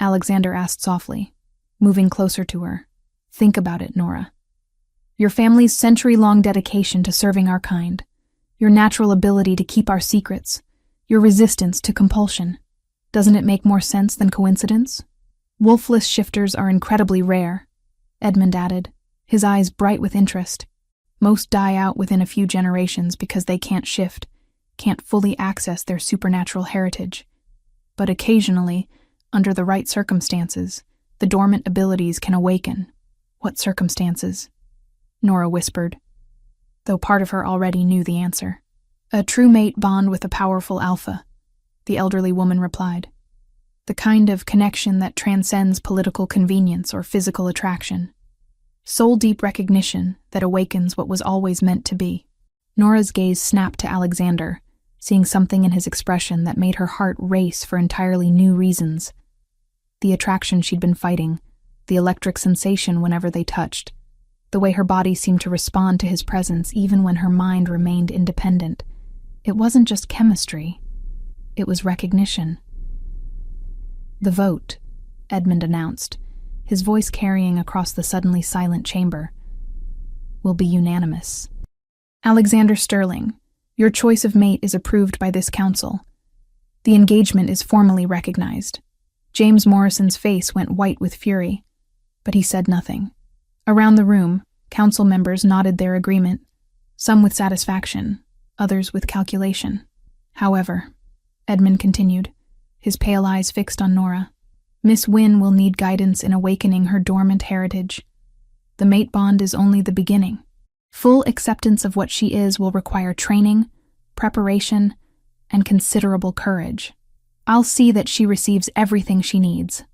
Alexander asked softly, moving closer to her. "Think about it, Nora. Your family's century-long dedication to serving our kind, your natural ability to keep our secrets, your resistance to compulsion. Doesn't it make more sense than coincidence?" "Wolfless shifters are incredibly rare," Edmund added, his eyes bright with interest. "Most die out within a few generations because they can't shift, can't fully access their supernatural heritage. But occasionally, under the right circumstances, the dormant abilities can awaken." "What circumstances?" Nora whispered, though part of her already knew the answer. "A true mate bond with a powerful alpha," the elderly woman replied. "The kind of connection that transcends political convenience or physical attraction. Soul-deep recognition that awakens what was always meant to be." Nora's gaze snapped to Alexander, seeing something in his expression that made her heart race for entirely new reasons. The attraction she'd been fighting, the electric sensation whenever they touched, the way her body seemed to respond to his presence even when her mind remained independent. It wasn't just chemistry, it was recognition. "The vote," Edmund announced, his voice carrying across the suddenly silent chamber, "will be unanimous. Alexander Sterling, your choice of mate is approved by this council. The engagement is formally recognized." James Morrison's face went white with fury, but he said nothing. Around the room, council members nodded their agreement, some with satisfaction, others with calculation. "However," Edmund continued, his pale eyes fixed on Nora, "Miss Wynn will need guidance in awakening her dormant heritage. The mate bond is only the beginning. Full acceptance of what she is will require training, preparation, and considerable courage. I'll see that she receives everything she needs,"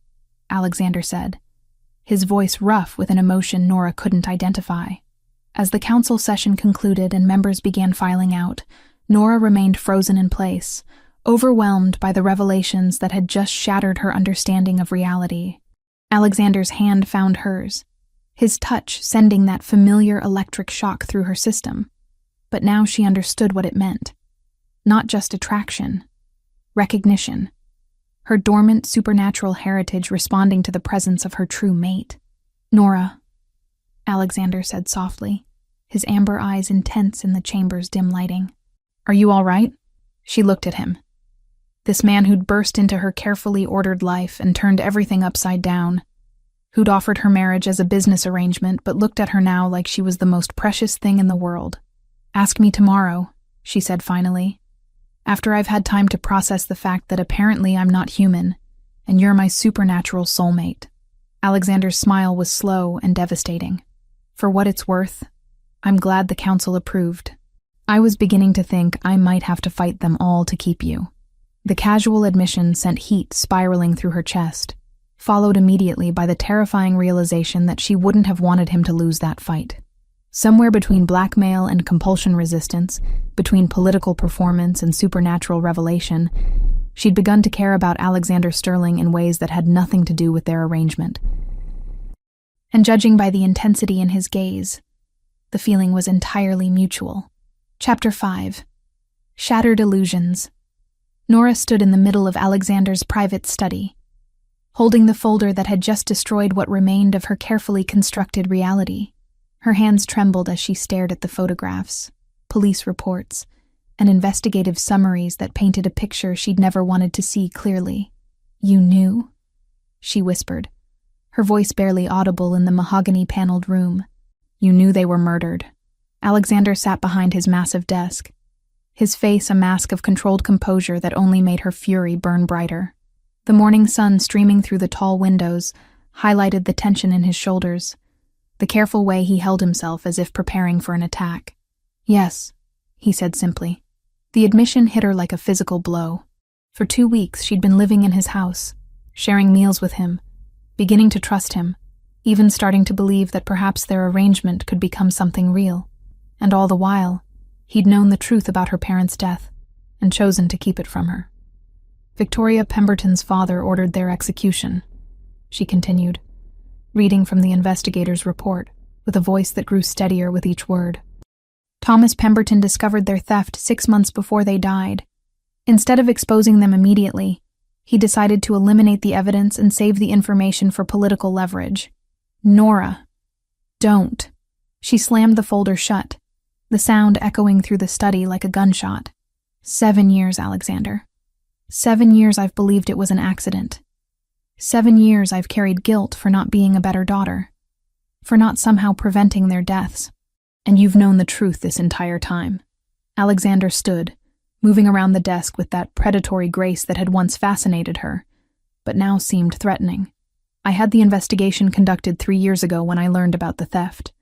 Alexander said, his voice rough with an emotion Nora couldn't identify. As the council session concluded and members began filing out, Nora remained frozen in place, overwhelmed by the revelations that had just shattered her understanding of reality. Alexander's hand found hers, his touch sending that familiar electric shock through her system. But now she understood what it meant. Not just attraction, recognition. Her dormant supernatural heritage responding to the presence of her true mate. "Nora," Alexander said softly, his amber eyes intense in the chamber's dim lighting. "Are you all right?" She looked at him. This man who'd burst into her carefully ordered life and turned everything upside down, who'd offered her marriage as a business arrangement but looked at her now like she was the most precious thing in the world. "Ask me tomorrow," she said finally, "after I've had time to process the fact that apparently I'm not human, and you're my supernatural soulmate." Alexander's smile was slow and devastating. "For what it's worth, I'm glad the council approved. I was beginning to think I might have to fight them all to keep you." The casual admission sent heat spiraling through her chest, followed immediately by the terrifying realization that she wouldn't have wanted him to lose that fight. Somewhere between blackmail and compulsion resistance, between political performance and supernatural revelation, she'd begun to care about Alexander Sterling in ways that had nothing to do with their arrangement. And judging by the intensity in his gaze, the feeling was entirely mutual. Chapter 5. Shattered Illusions. Nora stood in the middle of Alexander's private study, holding the folder that had just destroyed what remained of her carefully constructed reality. Her hands trembled as she stared at the photographs, police reports, and investigative summaries that painted a picture she'd never wanted to see clearly. "You knew?" she whispered, her voice barely audible in the mahogany-paneled room. "You knew they were murdered." Alexander sat behind his massive desk, his face a mask of controlled composure that only made her fury burn brighter. The morning sun streaming through the tall windows highlighted the tension in his shoulders, the careful way he held himself as if preparing for an attack. "Yes," he said simply. The admission hit her like a physical blow. For 2 weeks she'd been living in his house, sharing meals with him, beginning to trust him, even starting to believe that perhaps their arrangement could become something real. And all the while, he'd known the truth about her parents' death and chosen to keep it from her. "Victoria Pemberton's father ordered their execution," she continued, reading from the investigator's report with a voice that grew steadier with each word. "Thomas Pemberton discovered their theft 6 months before they died. Instead of exposing them immediately, he decided to eliminate the evidence and save the information for political leverage. Nora, don't." She slammed the folder shut, the sound echoing through the study like a gunshot. 7 years, Alexander. 7 years I've believed it was an accident. 7 years I've carried guilt for not being a better daughter, for not somehow preventing their deaths. And you've known the truth this entire time. Alexander stood, moving around the desk with that predatory grace that had once fascinated her, but now seemed threatening. "I had the investigation conducted 3 years ago when I learned about the theft.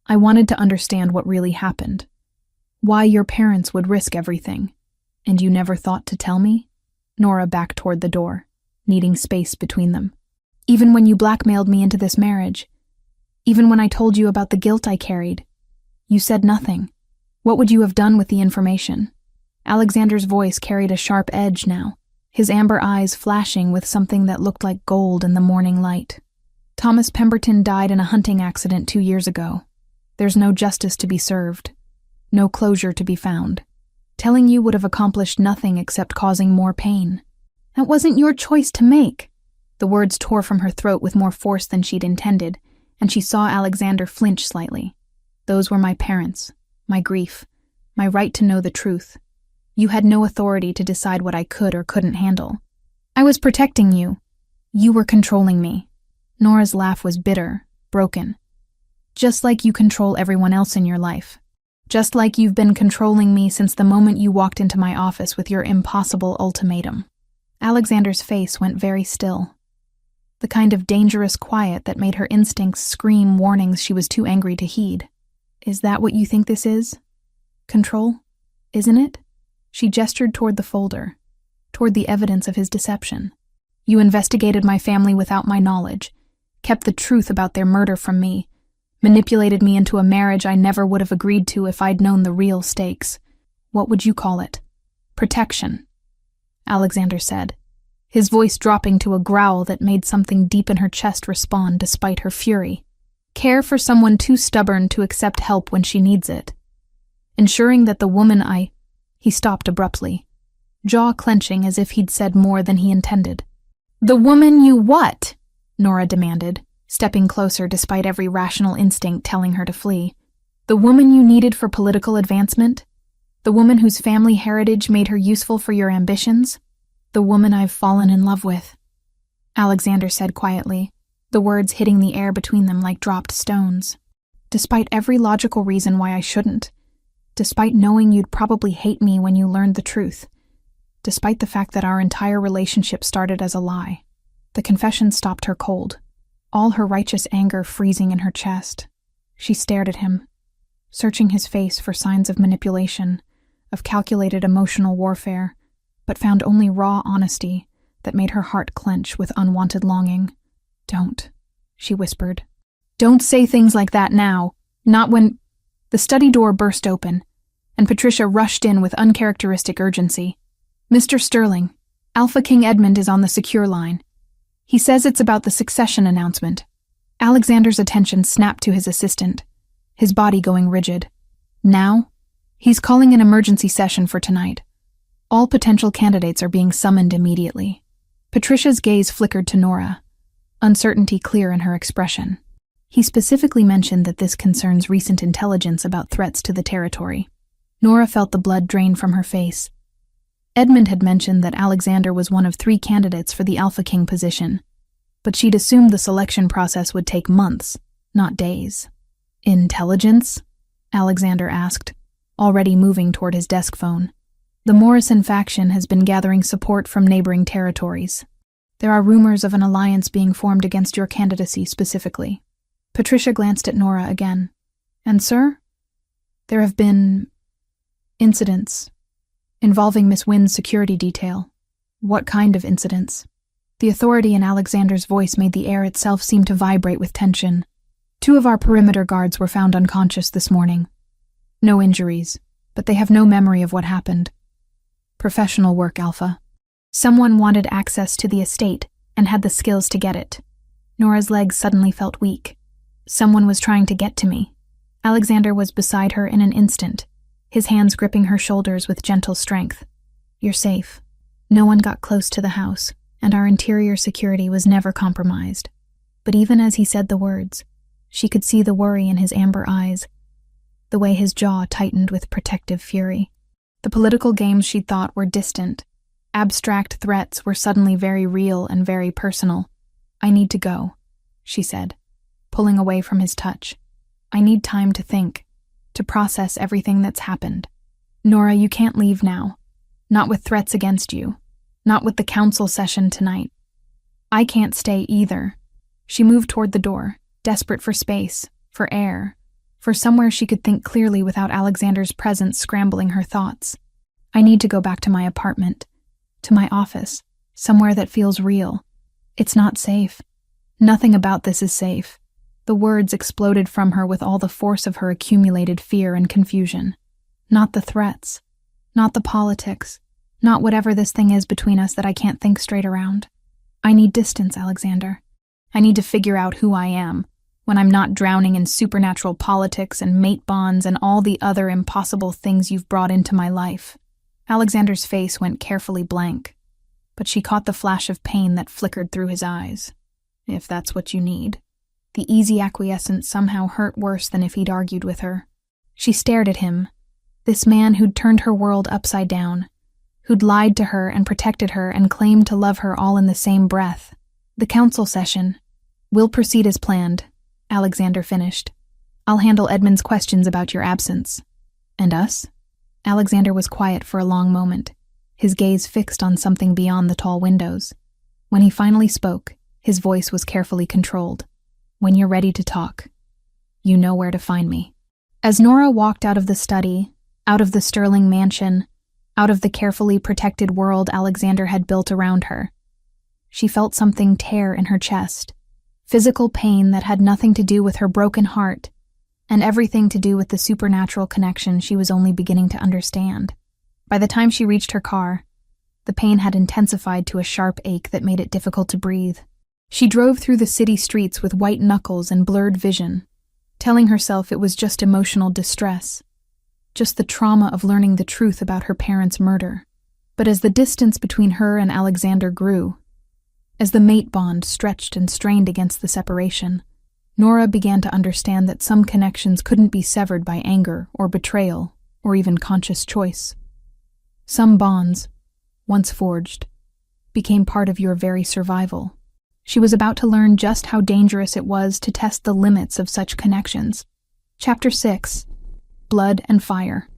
I wanted to understand what really happened. Why your parents would risk everything. And you never thought to tell me?" Nora backed toward the door, needing space between them. "Even when you blackmailed me into this marriage, even when I told you about the guilt I carried, you said nothing. What would you have done with the information?" Alexander's voice carried a sharp edge now, his amber eyes flashing with something that looked like gold in the morning light. "Thomas Pemberton died in a hunting accident 2 years ago. There's no justice to be served, no closure to be found. Telling you would have accomplished nothing except causing more pain. That wasn't your choice to make." The words tore from her throat with more force than she'd intended, and she saw Alexander flinch slightly. "Those were my parents, my grief, my right to know the truth. You had no authority to decide what I could or couldn't handle. I was protecting you. You were controlling me." Nora's laugh was bitter, broken. "Just like you control everyone else in your life. Just like you've been controlling me since the moment you walked into my office with your impossible ultimatum." Alexander's face went very still, the kind of dangerous quiet that made her instincts scream warnings she was too angry to heed. "Is that what you think this is? Control? Isn't it?" She gestured toward the folder, toward the evidence of his deception. "You investigated my family without my knowledge, kept the truth about their murder from me, manipulated me into a marriage I never would have agreed to if I'd known the real stakes. What would you call it?" "Protection," Alexander said, his voice dropping to a growl that made something deep in her chest respond despite her fury. "Care for someone too stubborn to accept help when she needs it. Ensuring that the woman He stopped abruptly, jaw clenching as if he'd said more than he intended. "The woman you what?" Nora demanded, stepping closer despite every rational instinct telling her to flee. "The woman you needed for political advancement? The woman whose family heritage made her useful for your ambitions? The woman I've fallen in love with," Alexander said quietly, the words hitting the air between them like dropped stones. "Despite every logical reason why I shouldn't, despite knowing you'd probably hate me when you learned the truth, despite the fact that our entire relationship started as a lie." The confession stopped her cold, all her righteous anger freezing in her chest. She stared at him, searching his face for signs of manipulation, of calculated emotional warfare, but found only raw honesty that made her heart clench with unwanted longing. "Don't," she whispered. "Don't say things like that now, not when—" The study door burst open, and Patricia rushed in with uncharacteristic urgency. "Mr. Sterling, Alpha King Edmund is on the secure line. He says it's about the succession announcement." Alexander's attention snapped to his assistant, his body going rigid. "Now? He's calling an emergency session for tonight. All potential candidates are being summoned immediately." Patricia's gaze flickered to Nora, uncertainty clear in her expression. "He specifically mentioned that this concerns recent intelligence about threats to the territory." Nora felt the blood drain from her face. Edmund had mentioned that Alexander was one of 3 candidates for the Alpha King position, but she'd assumed the selection process would take months, not days. "Intelligence?" Alexander asked, already moving toward his desk phone. "The Morrison faction has been gathering support from neighboring territories. There are rumors of an alliance being formed against your candidacy specifically. Patricia glanced at Nora again. And, sir? There have been incidents involving Miss Wynn's security detail. What kind of incidents? The authority in Alexander's voice made the air itself seem to vibrate with tension. 2 of our perimeter guards were found unconscious this morning. No injuries, but they have no memory of what happened. Professional work, Alpha. Someone wanted access to the estate and had the skills to get it. Nora's legs suddenly felt weak. Someone was trying to get to me. Alexander was beside her in an instant, his hands gripping her shoulders with gentle strength. You're safe. No one got close to the house, and our interior security was never compromised. But even as he said the words, she could see the worry in his amber eyes, the way his jaw tightened with protective fury. The political games she thought were distant, abstract threats were suddenly very real and very personal. I need to go, she said, pulling away from his touch. I need time to think, to process everything that's happened. Nora, you can't leave now. Not with threats against you. Not with the council session tonight. I can't stay either. She moved toward the door, desperate for space, for air, for somewhere she could think clearly without Alexander's presence scrambling her thoughts. I need to go back to my apartment, to my office, somewhere that feels real. It's not safe. Nothing about this is safe. The words exploded from her with all the force of her accumulated fear and confusion. Not the threats. Not the politics. Not whatever this thing is between us that I can't think straight around. I need distance, Alexander. I need to figure out who I am, when I'm not drowning in supernatural politics and mate bonds and all the other impossible things you've brought into my life. Alexander's face went carefully blank, but she caught the flash of pain that flickered through his eyes. If that's what you need. The easy acquiescence somehow hurt worse than if he'd argued with her. She stared at him, this man who'd turned her world upside down, who'd lied to her and protected her and claimed to love her all in the same breath. The council session. We'll proceed as planned, Alexander finished. I'll handle Edmund's questions about your absence. And us? Alexander was quiet for a long moment, his gaze fixed on something beyond the tall windows. When he finally spoke, his voice was carefully controlled. When you're ready to talk, you know where to find me. As Nora walked out of the study, out of the Sterling mansion, out of the carefully protected world Alexander had built around her, she felt something tear in her chest, physical pain that had nothing to do with her broken heart, and everything to do with the supernatural connection she was only beginning to understand. By the time she reached her car, the pain had intensified to a sharp ache that made it difficult to breathe. She drove through the city streets with white knuckles and blurred vision, telling herself it was just emotional distress, just the trauma of learning the truth about her parents' murder. But as the distance between her and Alexander grew, as the mate bond stretched and strained against the separation, Nora began to understand that some connections couldn't be severed by anger or betrayal or even conscious choice. Some bonds, once forged, became part of your very survival. She was about to learn just how dangerous it was to test the limits of such connections. Chapter 6. Blood and Fire.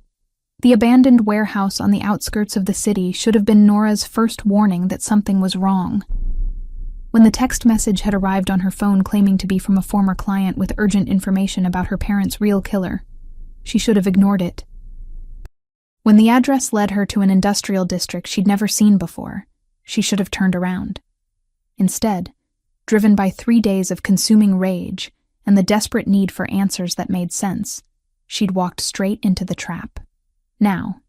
The abandoned warehouse on the outskirts of the city should have been Nora's first warning that something was wrong. When the text message had arrived on her phone claiming to be from a former client with urgent information about her parents' real killer, she should have ignored it. When the address led her to an industrial district she'd never seen before, she should have turned around. Instead, driven by 3 days of consuming rage and the desperate need for answers that made sense, she'd walked straight into the trap. Now,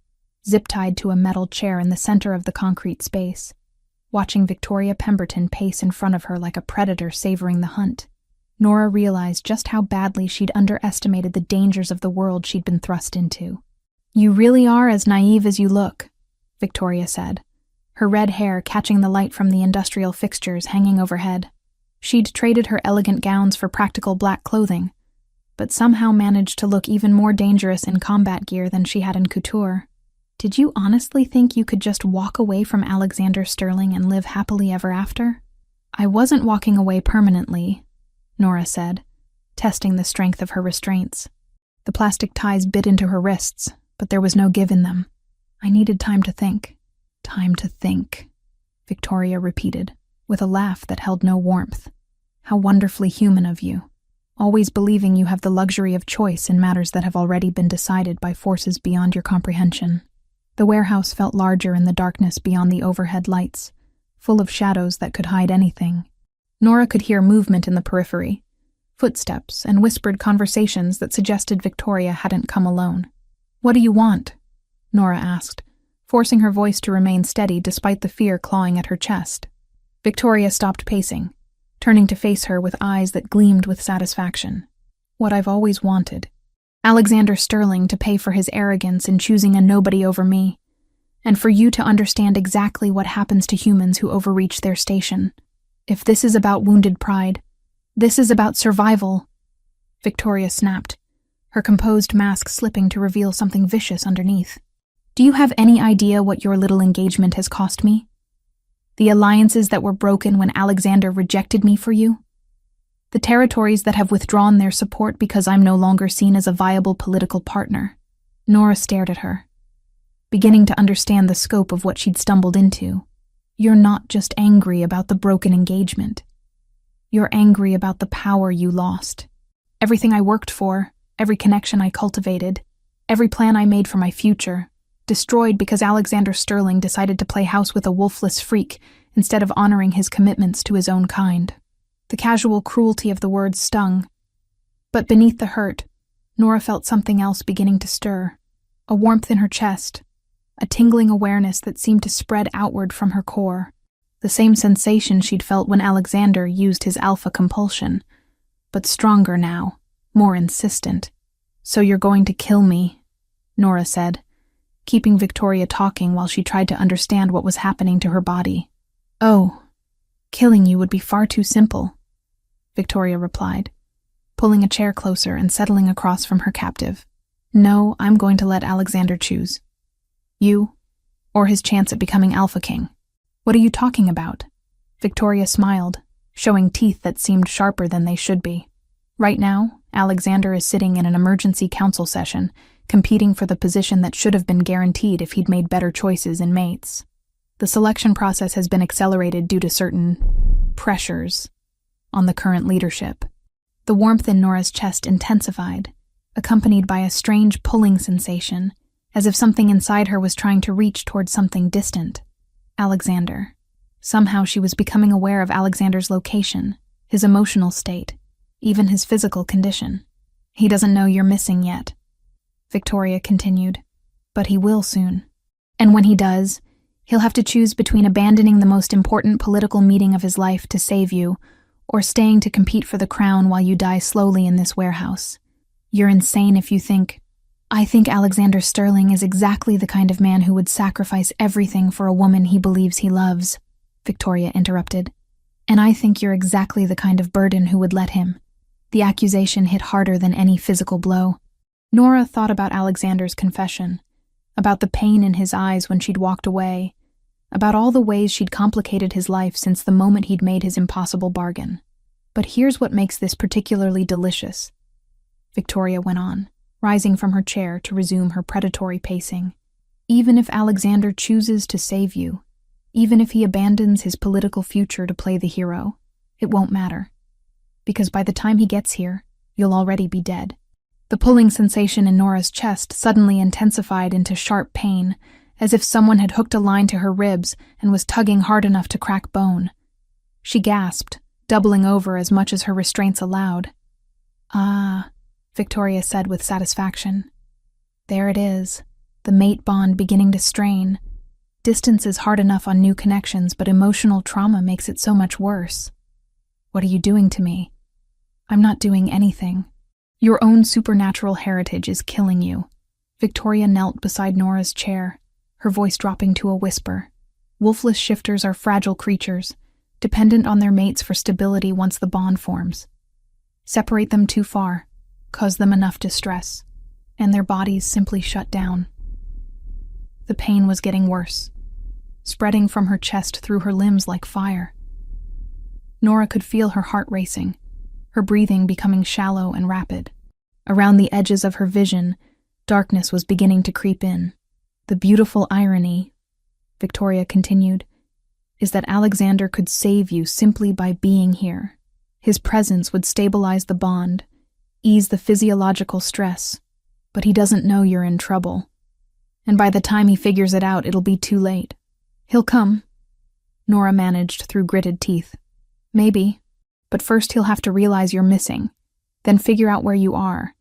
zip-tied to a metal chair in the center of the concrete space, watching Victoria Pemberton pace in front of her like a predator savoring the hunt, Nora realized just how badly she'd underestimated the dangers of the world she'd been thrust into. You really are as naive as you look, Victoria said, her red hair catching the light from the industrial fixtures hanging overhead. She'd traded her elegant gowns for practical black clothing, but somehow managed to look even more dangerous in combat gear than she had in couture. Did you honestly think you could just walk away from Alexander Sterling and live happily ever after? I wasn't walking away permanently, Nora said, testing the strength of her restraints. The plastic ties bit into her wrists, but there was no give in them. I needed time to think. Time to think, Victoria repeated. with a laugh that held no warmth. "How wonderfully human of you, always believing you have the luxury of choice in matters that have already been decided by forces beyond your comprehension." The warehouse felt larger in the darkness beyond the overhead lights, full of shadows that could hide anything. Nora could hear movement in the periphery, footsteps and whispered conversations that suggested Victoria hadn't come alone. "What do you want?" Nora asked, forcing her voice to remain steady despite the fear clawing at her chest. Victoria stopped pacing, turning to face her with eyes that gleamed with satisfaction. "What I've always wanted. Alexander Sterling to pay for his arrogance in choosing a nobody over me, and for you to understand exactly what happens to humans who overreach their station. If this is about wounded pride, this is about survival." Victoria snapped, her composed mask slipping to reveal something vicious underneath. "Do you have any idea what your little engagement has cost me? The alliances that were broken when Alexander rejected me for you? The territories that have withdrawn their support because I'm no longer seen as a viable political partner?" Nora stared at her, beginning to understand the scope of what she'd stumbled into. "You're not just angry about the broken engagement. You're angry about the power you lost. Everything I worked for, every connection I cultivated, every plan I made for my future, destroyed because Alexander Sterling decided to play house with a wolfless freak instead of honoring his commitments to his own kind." The casual cruelty of the words stung. But beneath the hurt, Nora felt something else beginning to stir, a warmth in her chest, a tingling awareness that seemed to spread outward from her core. The same sensation she'd felt when Alexander used his alpha compulsion, but stronger now, more insistent. "So you're going to kill me," Nora said, keeping Victoria talking while she tried to understand what was happening to her body. "Oh, killing you would be far too simple," Victoria replied, pulling a chair closer and settling across from her captive. "No, I'm going to let Alexander choose. You, or his chance at becoming Alpha King." "What are you talking about?" Victoria smiled, showing teeth that seemed sharper than they should be. "Right now, Alexander is sitting in an emergency council session, competing for the position that should have been guaranteed if he'd made better choices in mates. The selection process has been accelerated due to certain pressures on the current leadership." The warmth in Nora's chest intensified, accompanied by a strange pulling sensation, as if something inside her was trying to reach towards something distant. Alexander. Somehow she was becoming aware of Alexander's location, his emotional state, even his physical condition. "He doesn't know you're missing yet," Victoria continued, "but he will soon. And when he does, he'll have to choose between abandoning the most important political meeting of his life to save you, or staying to compete for the crown while you die slowly in this warehouse. You're insane if you think—" "I think Alexander Sterling is exactly the kind of man who would sacrifice everything for a woman he believes he loves," Victoria interrupted. "And I think you're exactly the kind of burden who would let him." The accusation hit harder than any physical blow. Nora thought about Alexander's confession, about the pain in his eyes when she'd walked away, about all the ways she'd complicated his life since the moment he'd made his impossible bargain. "But here's what makes this particularly delicious," Victoria went on, rising from her chair to resume her predatory pacing. "Even if Alexander chooses to save you, even if he abandons his political future to play the hero, it won't matter. Because by the time he gets here, you'll already be dead." The pulling sensation in Nora's chest suddenly intensified into sharp pain, as if someone had hooked a line to her ribs and was tugging hard enough to crack bone. She gasped, doubling over as much as her restraints allowed. "Ah," Victoria said with satisfaction. "There it is, the mate bond beginning to strain. Distance is hard enough on new connections, but emotional trauma makes it so much worse." "What are you doing to me?" "I'm not doing anything. Your own supernatural heritage is killing you." Victoria knelt beside Nora's chair, her voice dropping to a whisper. "Wolfless shifters are fragile creatures, dependent on their mates for stability once the bond forms. Separate them too far, cause them enough distress, and their bodies simply shut down." The pain was getting worse, spreading from her chest through her limbs like fire. Nora could feel her heart racing, her breathing becoming shallow and rapid. Around the edges of her vision, darkness was beginning to creep in. "The beautiful irony," Victoria continued, is that Alexander could save you simply by being here. His presence would stabilize the bond, ease the physiological stress, but he doesn't know you're in trouble. And by the time he figures it out, it'll be too late. He'll come, Nora managed through gritted teeth. Maybe, but first he'll have to realize you're missing, then figure out where you are,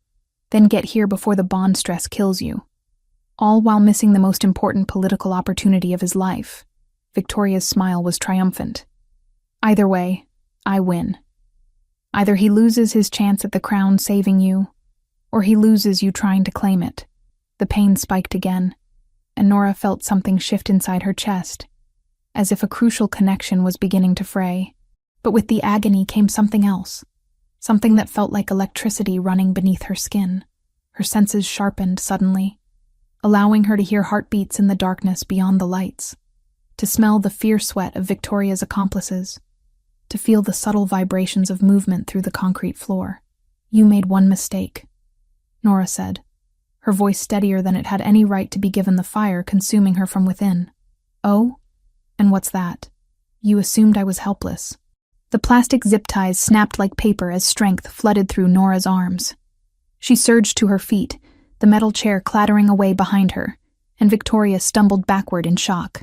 then get here before the bond stress kills you. All while missing the most important political opportunity of his life. Victoria's smile was triumphant. Either way, I win. Either he loses his chance at the crown saving you, or he loses you trying to claim it. The pain spiked again, and Nora felt something shift inside her chest, as if a crucial connection was beginning to fray. But with the agony came something else, something that felt like electricity running beneath her skin. Her senses sharpened suddenly, allowing her to hear heartbeats in the darkness beyond the lights, to smell the fierce sweat of Victoria's accomplices, to feel the subtle vibrations of movement through the concrete floor. "You made one mistake," Nora said, her voice steadier than it had any right to be given the fire consuming her from within. "Oh? And what's that?" "You assumed I was helpless." The plastic zip ties snapped like paper as strength flooded through Nora's arms. She surged to her feet, the metal chair clattering away behind her, and Victoria stumbled backward in shock.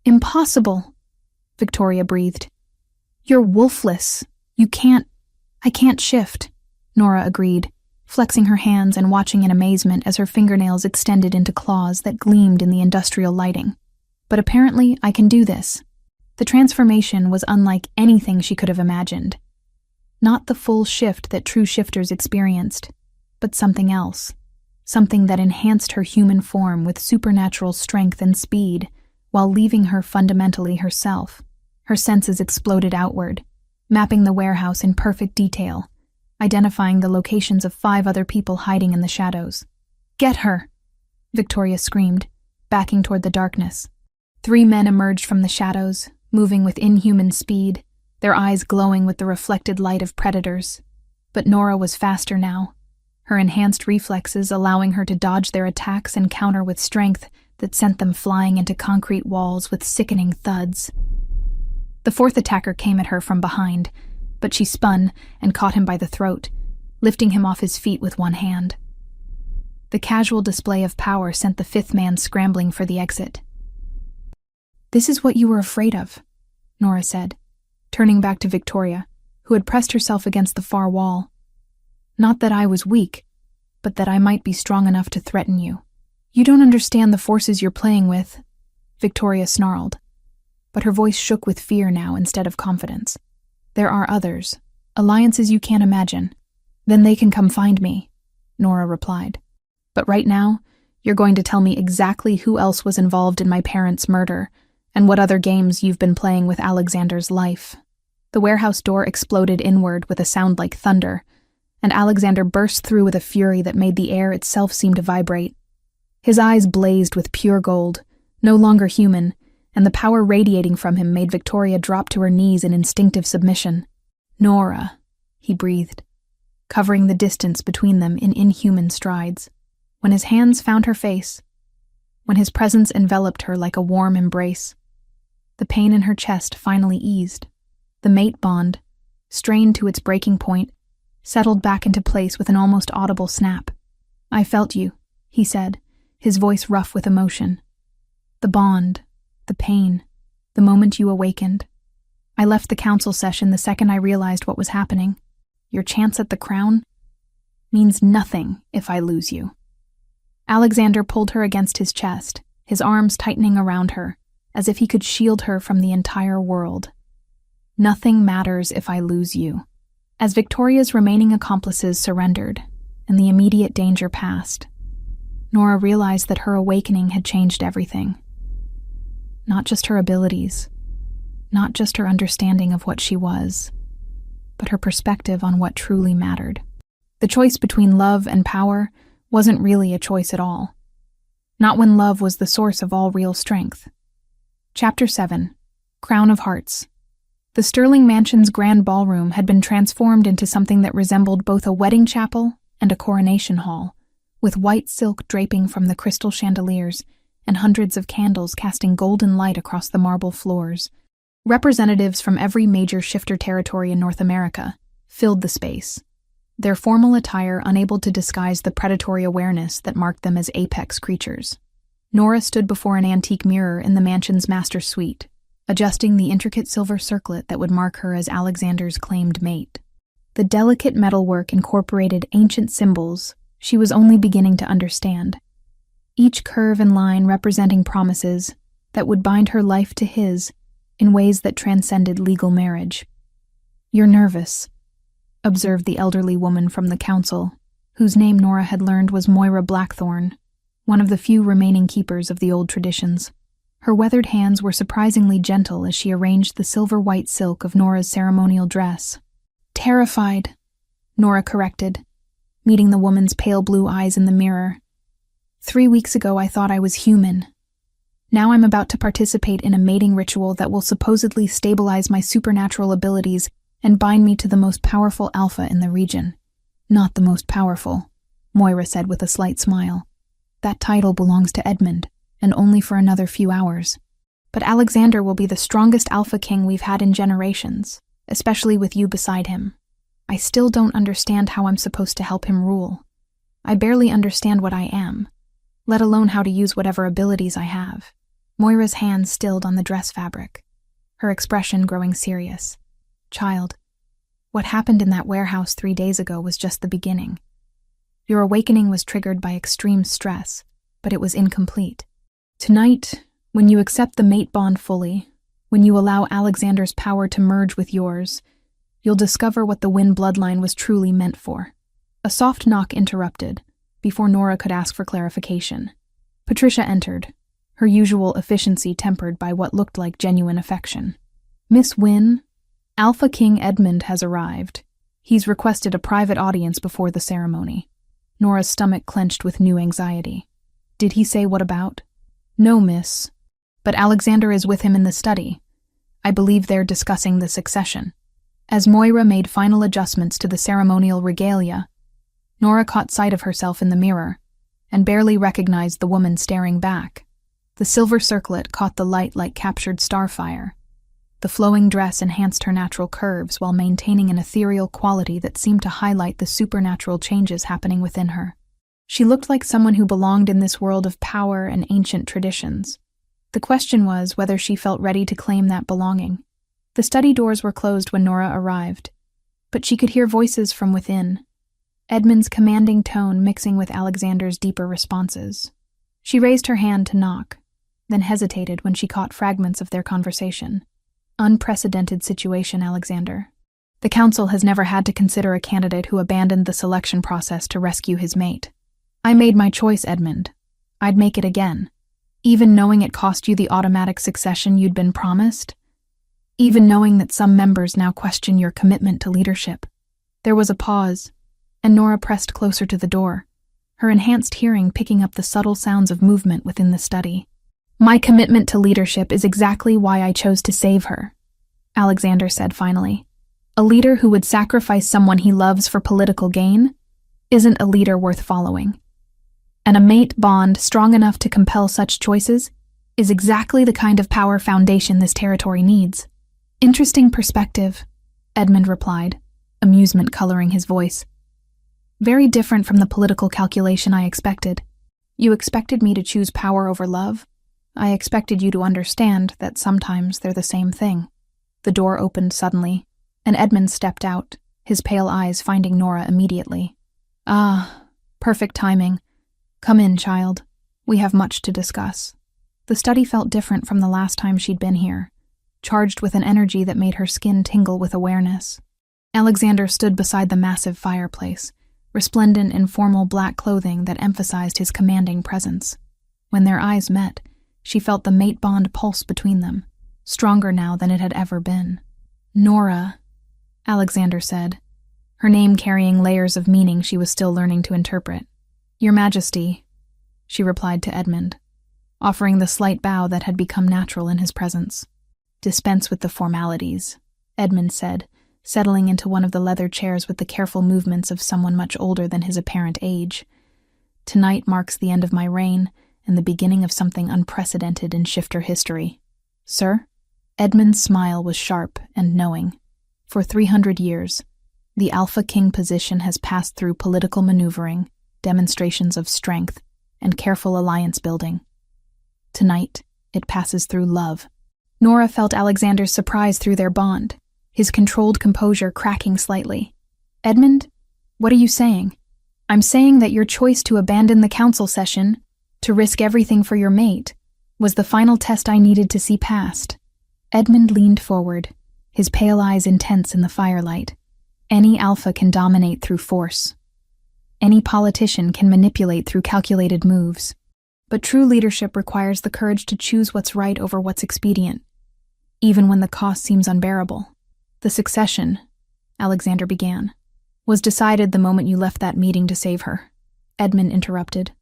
"Impossible," Victoria breathed. "You're wolfless. I can't shift," Nora agreed, flexing her hands and watching in amazement as her fingernails extended into claws that gleamed in the industrial lighting. "But apparently I can do this." The transformation was unlike anything she could have imagined. Not the full shift that true shifters experienced, but something else. Something that enhanced her human form with supernatural strength and speed, while leaving her fundamentally herself. Her senses exploded outward, mapping the warehouse in perfect detail, identifying the locations of 5 other people hiding in the shadows. "Get her!" Victoria screamed, backing toward the darkness. 3 men emerged from the shadows, moving with inhuman speed, their eyes glowing with the reflected light of predators. But Nora was faster now, her enhanced reflexes allowing her to dodge their attacks and counter with strength that sent them flying into concrete walls with sickening thuds. The 4th attacker came at her from behind, but she spun and caught him by the throat, lifting him off his feet with one hand. The casual display of power sent the 5th man scrambling for the exit. "This is what you were afraid of," Nora said, turning back to Victoria, who had pressed herself against the far wall. "Not that I was weak, but that I might be strong enough to threaten you." "You don't understand the forces you're playing with," Victoria snarled, but her voice shook with fear now instead of confidence. "There are others, alliances you can't imagine. Then they can come find me," Nora replied. "But right now, you're going to tell me exactly who else was involved in my parents' murder, and what other games you've been playing with Alexander's life." The warehouse door exploded inward with a sound like thunder, and Alexander burst through with a fury that made the air itself seem to vibrate. His eyes blazed with pure gold, no longer human, and the power radiating from him made Victoria drop to her knees in instinctive submission. "Nora," he breathed, covering the distance between them in inhuman strides. When his hands found her face, when his presence enveloped her like a warm embrace, the pain in her chest finally eased. The mate bond, strained to its breaking point, settled back into place with an almost audible snap. "I felt you," he said, his voice rough with emotion. "The bond, the pain, the moment you awakened. I left the council session the second I realized what was happening. Your chance at the crown means nothing if I lose you." Alexander pulled her against his chest, his arms tightening around her, as if he could shield her from the entire world. "Nothing matters if I lose you." As Victoria's remaining accomplices surrendered, and the immediate danger passed, Nora realized that her awakening had changed everything. Not just her abilities, not just her understanding of what she was, but her perspective on what truly mattered. The choice between love and power wasn't really a choice at all. Not when love was the source of all real strength. Chapter 7. Crown of Hearts. The Sterling Mansion's grand ballroom had been transformed into something that resembled both a wedding chapel and a coronation hall, with white silk draping from the crystal chandeliers and hundreds of candles casting golden light across the marble floors. Representatives from every major shifter territory in North America filled the space, their formal attire unable to disguise the predatory awareness that marked them as apex creatures. Nora stood before an antique mirror in the mansion's master suite, adjusting the intricate silver circlet that would mark her as Alexander's claimed mate. The delicate metalwork incorporated ancient symbols she was only beginning to understand, each curve and line representing promises that would bind her life to his in ways that transcended legal marriage. "You're nervous," observed the elderly woman from the council, whose name Nora had learned was Moira Blackthorne, one of the few remaining keepers of the old traditions. Her weathered hands were surprisingly gentle as she arranged the silver-white silk of Nora's ceremonial dress. "Terrified," Nora corrected, meeting the woman's pale blue eyes in the mirror. "3 weeks ago I thought I was human. Now I'm about to participate in a mating ritual that will supposedly stabilize my supernatural abilities and bind me to the most powerful alpha in the region." "Not the most powerful," Moira said with a slight smile. "That title belongs to Edmund, and only for another few hours. But Alexander will be the strongest alpha king we've had in generations, especially with you beside him. I still don't understand how I'm supposed to help him rule. I barely understand what I am, let alone how to use whatever abilities I have." Moira's hands stilled on the dress fabric, her expression growing serious. "Child, what happened in that warehouse 3 days ago was just the beginning. Your awakening was triggered by extreme stress, but it was incomplete. Tonight, when you accept the mate bond fully, when you allow Alexander's power to merge with yours, you'll discover what the Wynn bloodline was truly meant for." A soft knock interrupted, before Nora could ask for clarification. Patricia entered, her usual efficiency tempered by what looked like genuine affection. "Miss Wynn, Alpha King Edmund has arrived. He's requested a private audience before the ceremony." Nora's stomach clenched with new anxiety. "Did he say what about?" "No, miss. But Alexander is with him in the study. I believe they're discussing the succession." As Moira made final adjustments to the ceremonial regalia, Nora caught sight of herself in the mirror and barely recognized the woman staring back. The silver circlet caught the light like captured starfire. The flowing dress enhanced her natural curves while maintaining an ethereal quality that seemed to highlight the supernatural changes happening within her. She looked like someone who belonged in this world of power and ancient traditions. The question was whether she felt ready to claim that belonging. The study doors were closed when Nora arrived, but she could hear voices from within, Edmund's commanding tone mixing with Alexander's deeper responses. She raised her hand to knock, then hesitated when she caught fragments of their conversation. "Unprecedented situation, Alexander. The council has never had to consider a candidate who abandoned the selection process to rescue his mate. I made my choice, Edmund. I'd make it again. Even knowing it cost you the automatic succession you'd been promised. Even knowing that some members now question your commitment to leadership." There was a pause, and Nora pressed closer to the door, her enhanced hearing picking up the subtle sounds of movement within the study. "My commitment to leadership is exactly why I chose to save her," Alexander said finally. "A leader who would sacrifice someone he loves for political gain isn't a leader worth following. And a mate bond strong enough to compel such choices is exactly the kind of power foundation this territory needs." "Interesting perspective," Edmund replied, amusement coloring his voice. "Very different from the political calculation I expected. You expected me to choose power over love. I expected you to understand that sometimes they're the same thing." The door opened suddenly, and Edmund stepped out, his pale eyes finding Nora immediately. "Ah, perfect timing. Come in, child. We have much to discuss." The study felt different from the last time she'd been here, charged with an energy that made her skin tingle with awareness. Alexander stood beside the massive fireplace, resplendent in formal black clothing that emphasized his commanding presence. When their eyes met, she felt the mate bond pulse between them, stronger now than it had ever been. "Nora," Alexander said, her name carrying layers of meaning she was still learning to interpret. "Your Majesty," she replied to Edmund, offering the slight bow that had become natural in his presence. "Dispense with the formalities," Edmund said, settling into one of the leather chairs with the careful movements of someone much older than his apparent age. "Tonight marks the end of my reign and the beginning of something unprecedented in shifter history." "Sir?" Edmund's smile was sharp and knowing. For 300 years, the Alpha King position has passed through political maneuvering, demonstrations of strength, and careful alliance building. Tonight, it passes through love. Nora felt Alexander's surprise through their bond, his controlled composure cracking slightly. Edmund, what are you saying? I'm saying that your choice to abandon the council session, to risk everything for your mate, was the final test I needed to see passed. Edmund leaned forward, his pale eyes intense in the firelight. Any alpha can dominate through force. Any politician can manipulate through calculated moves. But true leadership requires the courage to choose what's right over what's expedient, even when the cost seems unbearable. The succession, Alexander began, was decided the moment you left that meeting to save her. Edmund interrupted.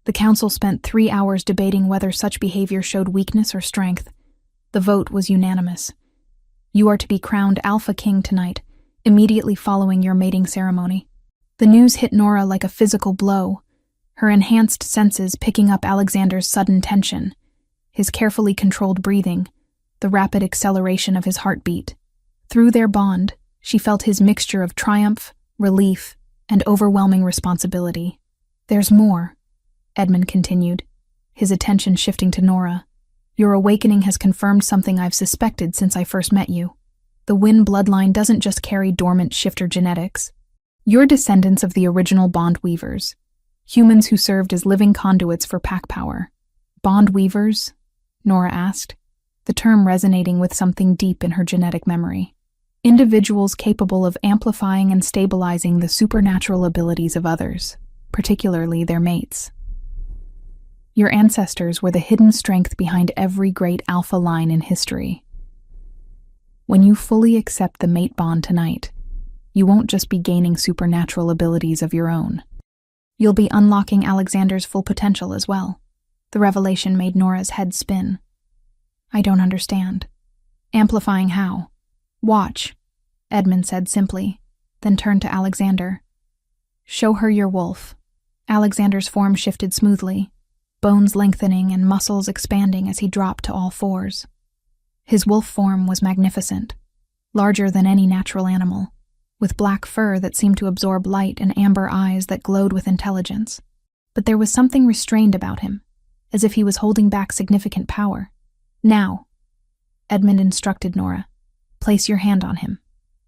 The council spent 3 hours debating whether such behavior showed weakness or strength. The vote was unanimous. You are to be crowned Alpha King tonight, immediately following your mating ceremony. The news hit Nora like a physical blow, her enhanced senses picking up Alexander's sudden tension, his carefully controlled breathing, the rapid acceleration of his heartbeat. Through their bond, she felt his mixture of triumph, relief, and overwhelming responsibility. There's more, Edmund continued, his attention shifting to Nora. Your awakening has confirmed something I've suspected since I first met you. The Wynn bloodline doesn't just carry dormant shifter genetics. You're descendants of the original bond weavers, humans who served as living conduits for pack power. Bond weavers? Nora asked, the term resonating with something deep in her genetic memory. Individuals capable of amplifying and stabilizing the supernatural abilities of others, particularly their mates. Your ancestors were the hidden strength behind every great alpha line in history. When you fully accept the mate bond tonight, you won't just be gaining supernatural abilities of your own. You'll be unlocking Alexander's full potential as well. The revelation made Nora's head spin. I don't understand. Amplifying how? Watch, Edmund said simply, then turned to Alexander. Show her your wolf. Alexander's form shifted smoothly, bones lengthening and muscles expanding as he dropped to all fours. His wolf form was magnificent, larger than any natural animal, with black fur that seemed to absorb light and amber eyes that glowed with intelligence. But there was something restrained about him, as if he was holding back significant power. Now, Edmund instructed Nora, place your hand on him.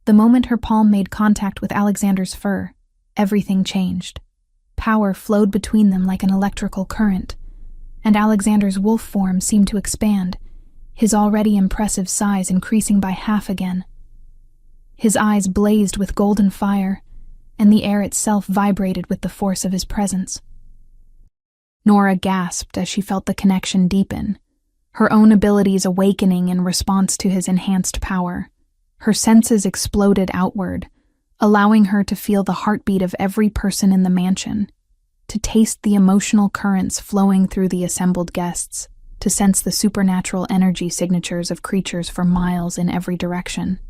The moment her palm made contact with Alexander's fur, everything changed. Power flowed between them like an electrical current, and Alexander's wolf form seemed to expand, his already impressive size increasing by half again. His eyes blazed with golden fire, and the air itself vibrated with the force of his presence. Nora gasped as she felt the connection deepen, her own abilities awakening in response to his enhanced power. Her senses exploded outward, allowing her to feel the heartbeat of every person in the mansion, to taste the emotional currents flowing through the assembled guests, to sense the supernatural energy signatures of creatures for miles in every direction.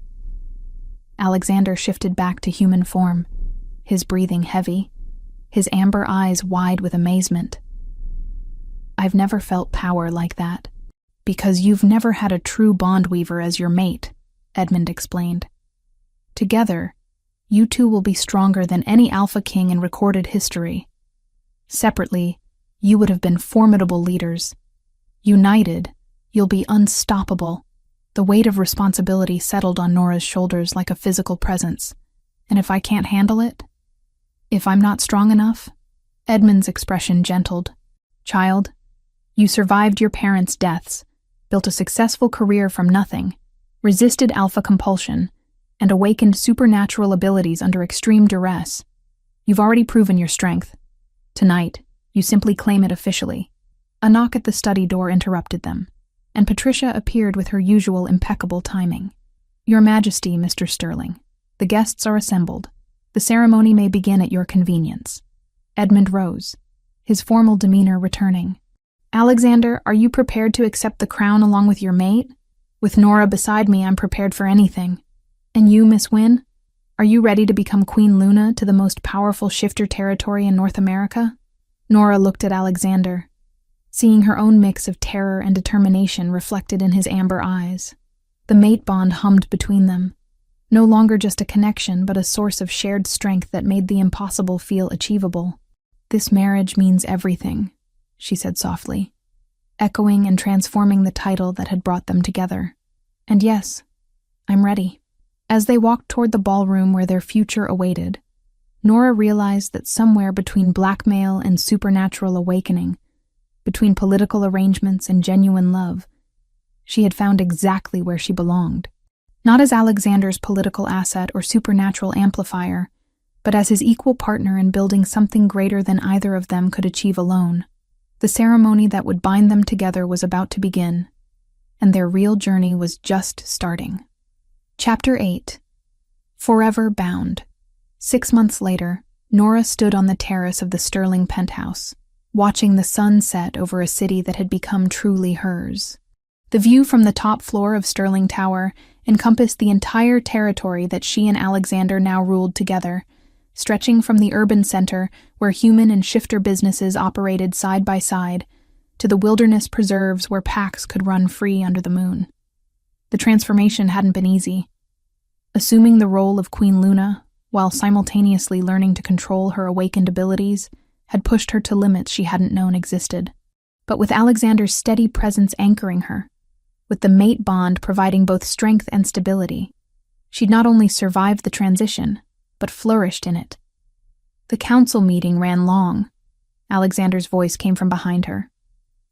Alexander shifted back to human form, his breathing heavy, his amber eyes wide with amazement. I've never felt power like that, because you've never had a true bond weaver as your mate, Edmund explained. Together, you two will be stronger than any Alpha King in recorded history. Separately, you would have been formidable leaders. United, you'll be unstoppable. The weight of responsibility settled on Nora's shoulders like a physical presence. And if I can't handle it? If I'm not strong enough? Edmund's expression gentled. Child, you survived your parents' deaths, built a successful career from nothing, resisted alpha compulsion, and awakened supernatural abilities under extreme duress. You've already proven your strength. Tonight, you simply claim it officially. A knock at the study door interrupted them, and Patricia appeared with her usual impeccable timing. Your Majesty, Mr. Sterling, the guests are assembled. The ceremony may begin at your convenience. Edmund rose, his formal demeanor returning. Alexander, are you prepared to accept the crown along with your mate? With Nora beside me, I'm prepared for anything. And you, Miss Wynn? Are you ready to become Queen Luna to the most powerful shifter territory in North America? Nora looked at Alexander, seeing her own mix of terror and determination reflected in his amber eyes. The mate bond hummed between them, no longer just a connection but a source of shared strength that made the impossible feel achievable. "This marriage means everything," she said softly, echoing and transforming the title that had brought them together. "And yes, I'm ready." As they walked toward the ballroom where their future awaited, Nora realized that somewhere between blackmail and supernatural awakening, between political arrangements and genuine love, she had found exactly where she belonged. Not as Alexander's political asset or supernatural amplifier, but as his equal partner in building something greater than either of them could achieve alone. The ceremony that would bind them together was about to begin, and their real journey was just starting. Chapter 8. Forever Bound. 6 months later, Nora stood on the terrace of the Sterling penthouse, watching the sun set over a city that had become truly hers. The view from the top floor of Sterling Tower encompassed the entire territory that she and Alexander now ruled together, stretching from the urban center where human and shifter businesses operated side by side, to the wilderness preserves where packs could run free under the moon. The transformation hadn't been easy. Assuming the role of Queen Luna, while simultaneously learning to control her awakened abilities, had pushed her to limits she hadn't known existed. But with Alexander's steady presence anchoring her, with the mate bond providing both strength and stability, she'd not only survived the transition, but flourished in it. The council meeting ran long. Alexander's voice came from behind her,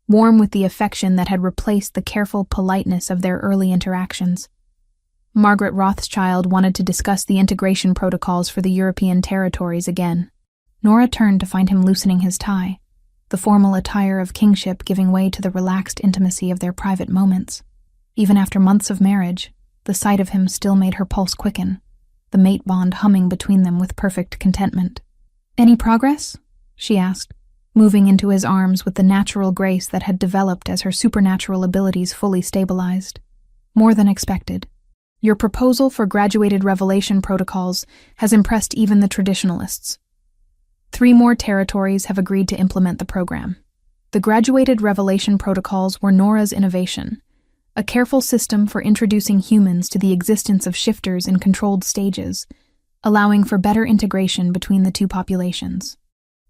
warm with the affection that had replaced the careful politeness of their early interactions. Margaret Rothschild wanted to discuss the integration protocols for the European territories again. Nora turned to find him loosening his tie, the formal attire of kingship giving way to the relaxed intimacy of their private moments. Even after months of marriage, the sight of him still made her pulse quicken, the mate bond humming between them with perfect contentment. "Any progress?" she asked, moving into his arms with the natural grace that had developed as her supernatural abilities fully stabilized. "More than expected. Your proposal for graduated revelation protocols has impressed even the traditionalists. 3 more territories have agreed to implement the program. The graduated revelation protocols were Nora's innovation, a careful system for introducing humans to the existence of shifters in controlled stages, allowing for better integration between the two populations.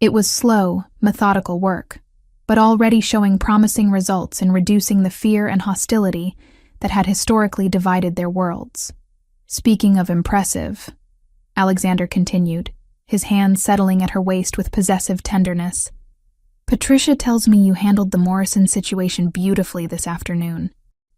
It was slow, methodical work, but already showing promising results in reducing the fear and hostility that had historically divided their worlds. Speaking of impressive," Alexander continued, his hand settling at her waist with possessive tenderness, "Patricia tells me you handled the Morrison situation beautifully this afternoon."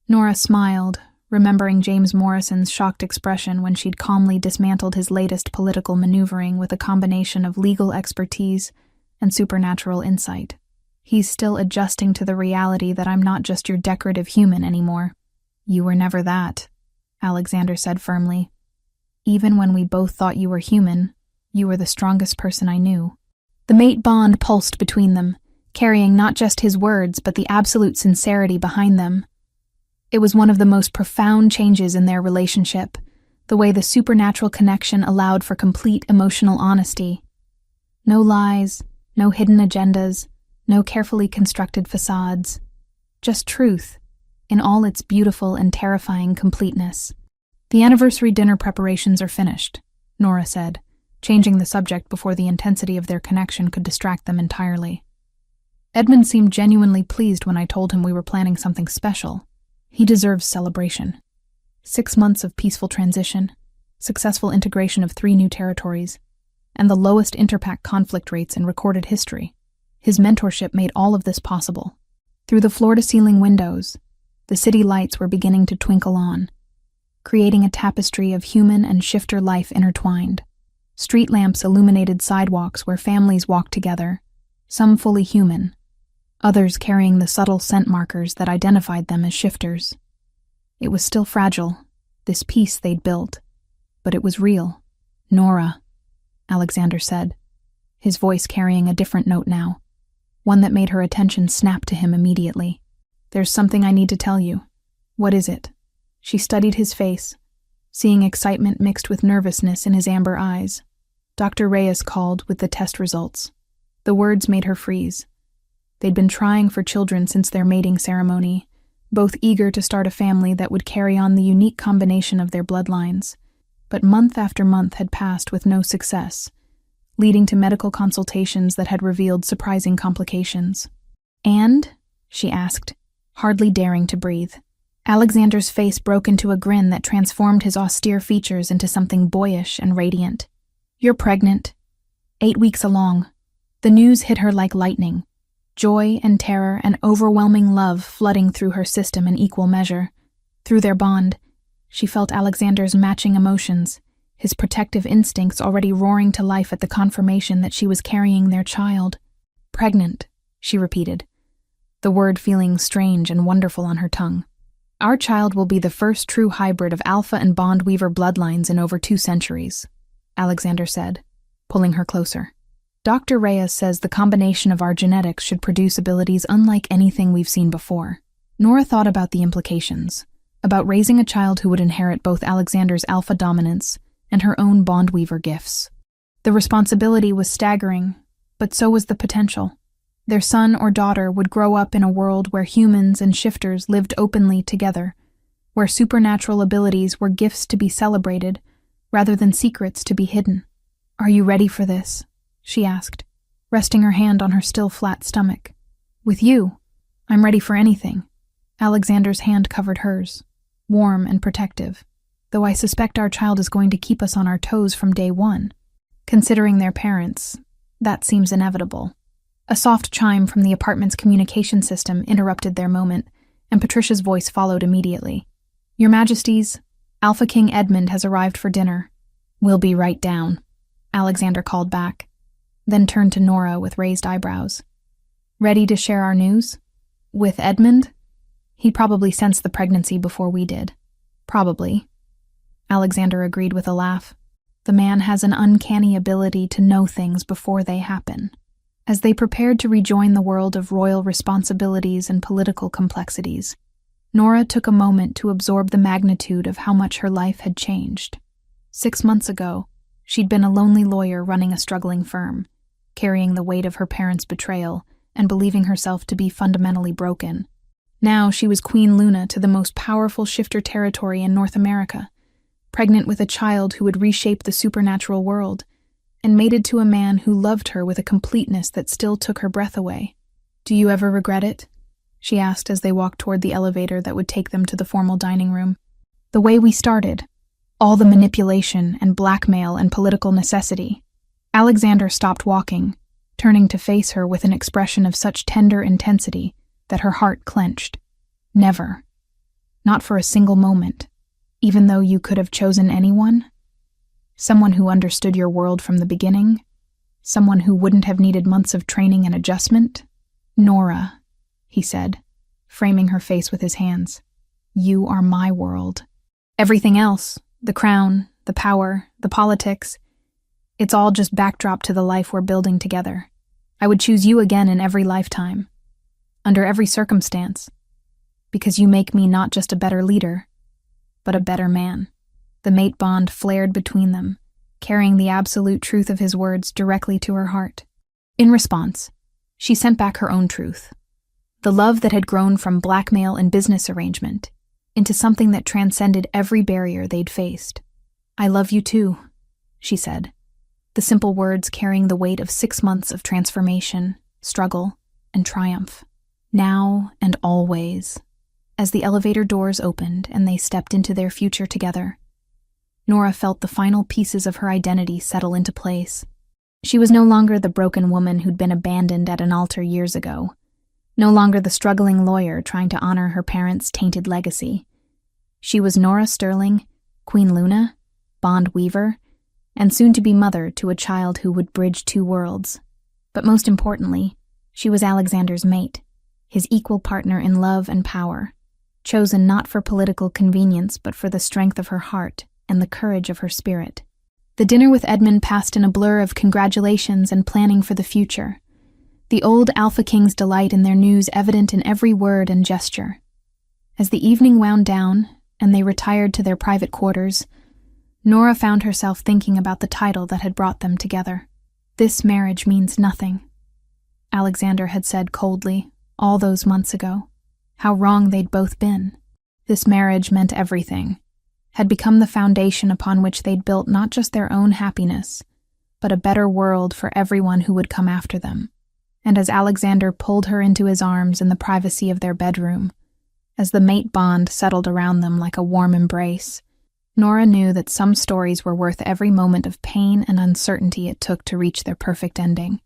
Nora smiled, remembering James Morrison's shocked expression when she'd calmly dismantled his latest political maneuvering with a combination of legal expertise and supernatural insight. "He's still adjusting to the reality that I'm not just your decorative human anymore." "You were never that," Alexander said firmly. "Even when we both thought you were human, you were the strongest person I knew." The mate bond pulsed between them, carrying not just his words but the absolute sincerity behind them. It was one of the most profound changes in their relationship, the way the supernatural connection allowed for complete emotional honesty. No lies, no hidden agendas, no carefully constructed facades. Just truth, in all its beautiful and terrifying completeness. "The anniversary dinner preparations are finished," Nora said, changing the subject before the intensity of their connection could distract them entirely. "Edmund seemed genuinely pleased when I told him we were planning something special. He deserves celebration. 6 months of peaceful transition, successful integration of 3 new territories, and the lowest interpack conflict rates in recorded history. His mentorship made all of this possible. Through the floor-to-ceiling windows, the city lights were beginning to twinkle on, creating a tapestry of human and shifter life intertwined. Street lamps illuminated sidewalks where families walked together, some fully human, others carrying the subtle scent markers that identified them as shifters. It was still fragile, this peace they'd built, but it was real. "Nora," Alexander said, his voice carrying a different note now, one that made her attention snap to him immediately. "There's something I need to tell you." "What is it?" She studied his face, seeing excitement mixed with nervousness in his amber eyes. Dr. Reyes called with the test results. The words made her freeze. They'd been trying for children since their mating ceremony, both eager to start a family that would carry on the unique combination of their bloodlines. But month after month had passed with no success, leading to medical consultations that had revealed surprising complications. "And?" she asked, hardly daring to breathe. Alexander's face broke into a grin that transformed his austere features into something boyish and radiant. "You're pregnant. 8 weeks along." The news hit her like lightning, joy and terror and overwhelming love flooding through her system in equal measure. Through their bond, she felt Alexander's matching emotions, his protective instincts already roaring to life at the confirmation that she was carrying their child. "Pregnant," she repeated, the word feeling strange and wonderful on her tongue. "Our child will be the first true hybrid of Alpha and Bond Weaver bloodlines in over 2 centuries, Alexander said, pulling her closer. "Dr. Reyes says the combination of our genetics should produce abilities unlike anything we've seen before." Nora thought about the implications, about raising a child who would inherit both Alexander's alpha dominance and her own Bond Weaver gifts. The responsibility was staggering, but so was the potential. Their son or daughter would grow up in a world where humans and shifters lived openly together, where supernatural abilities were gifts to be celebrated rather than secrets to be hidden. "Are you ready for this?" she asked, resting her hand on her still flat stomach. "With you, I'm ready for anything." Alexander's hand covered hers, warm and protective, though I suspect our child is going to keep us on our toes from day one. Considering their parents, that seems inevitable. A soft chime from the apartment's communication system interrupted their moment, and Patricia's voice followed immediately. "Your Majesties, Alpha King Edmund has arrived for dinner." "We'll be right down," Alexander called back, then turned to Nora with raised eyebrows. "Ready to share our news? With Edmund?" He probably sensed the pregnancy before we did. "Probably," Alexander agreed with a laugh. "The man has an uncanny ability to know things before they happen." As they prepared to rejoin the world of royal responsibilities and political complexities, Nora took a moment to absorb the magnitude of how much her life had changed. 6 months ago, she'd been a lonely lawyer running a struggling firm, carrying the weight of her parents' betrayal and believing herself to be fundamentally broken. Now she was Queen Luna to the most powerful shifter territory in North America, pregnant with a child who would reshape the supernatural world, and mated to a man who loved her with a completeness that still took her breath away. "Do you ever regret it?" she asked as they walked toward the elevator that would take them to the formal dining room. "The way we started, all the manipulation and blackmail and political necessity." Alexander stopped walking, turning to face her with an expression of such tender intensity that her heart clenched. "Never. Not for a single moment, even though you could have chosen anyone? Someone who understood your world from the beginning? Someone who wouldn't have needed months of training and adjustment?" "Nora," he said, framing her face with his hands. "You are my world. Everything else, the crown, the power, the politics, it's all just backdrop to the life we're building together. I would choose you again in every lifetime, under every circumstance, because you make me not just a better leader, but a better man." The mate bond flared between them, carrying the absolute truth of his words directly to her heart. In response, she sent back her own truth, the love that had grown from blackmail and business arrangement into something that transcended every barrier they'd faced. "I love you too," she said, the simple words carrying the weight of 6 months of transformation, struggle, and triumph, now and always. As the elevator doors opened and they stepped into their future together, Nora felt the final pieces of her identity settle into place. She was no longer the broken woman who'd been abandoned at an altar years ago, no longer the struggling lawyer trying to honor her parents' tainted legacy. She was Nora Sterling, Queen Luna, Bond Weaver, and soon-to-be mother to a child who would bridge 2 worlds. But most importantly, she was Alexander's mate, his equal partner in love and power, chosen not for political convenience but for the strength of her heart and the courage of her spirit. The dinner with Edmund passed in a blur of congratulations and planning for the future, the old Alpha King's delight in their news evident in every word and gesture. As the evening wound down and they retired to their private quarters, Nora found herself thinking about the title that had brought them together. "This marriage means nothing," Alexander had said coldly all those months ago. how wrong they'd both been. This marriage meant everything, had become the foundation upon which they'd built not just their own happiness, but a better world for everyone who would come after them. And as Alexander pulled her into his arms in the privacy of their bedroom, as the mate bond settled around them like a warm embrace, Nora knew that some stories were worth every moment of pain and uncertainty it took to reach their perfect ending.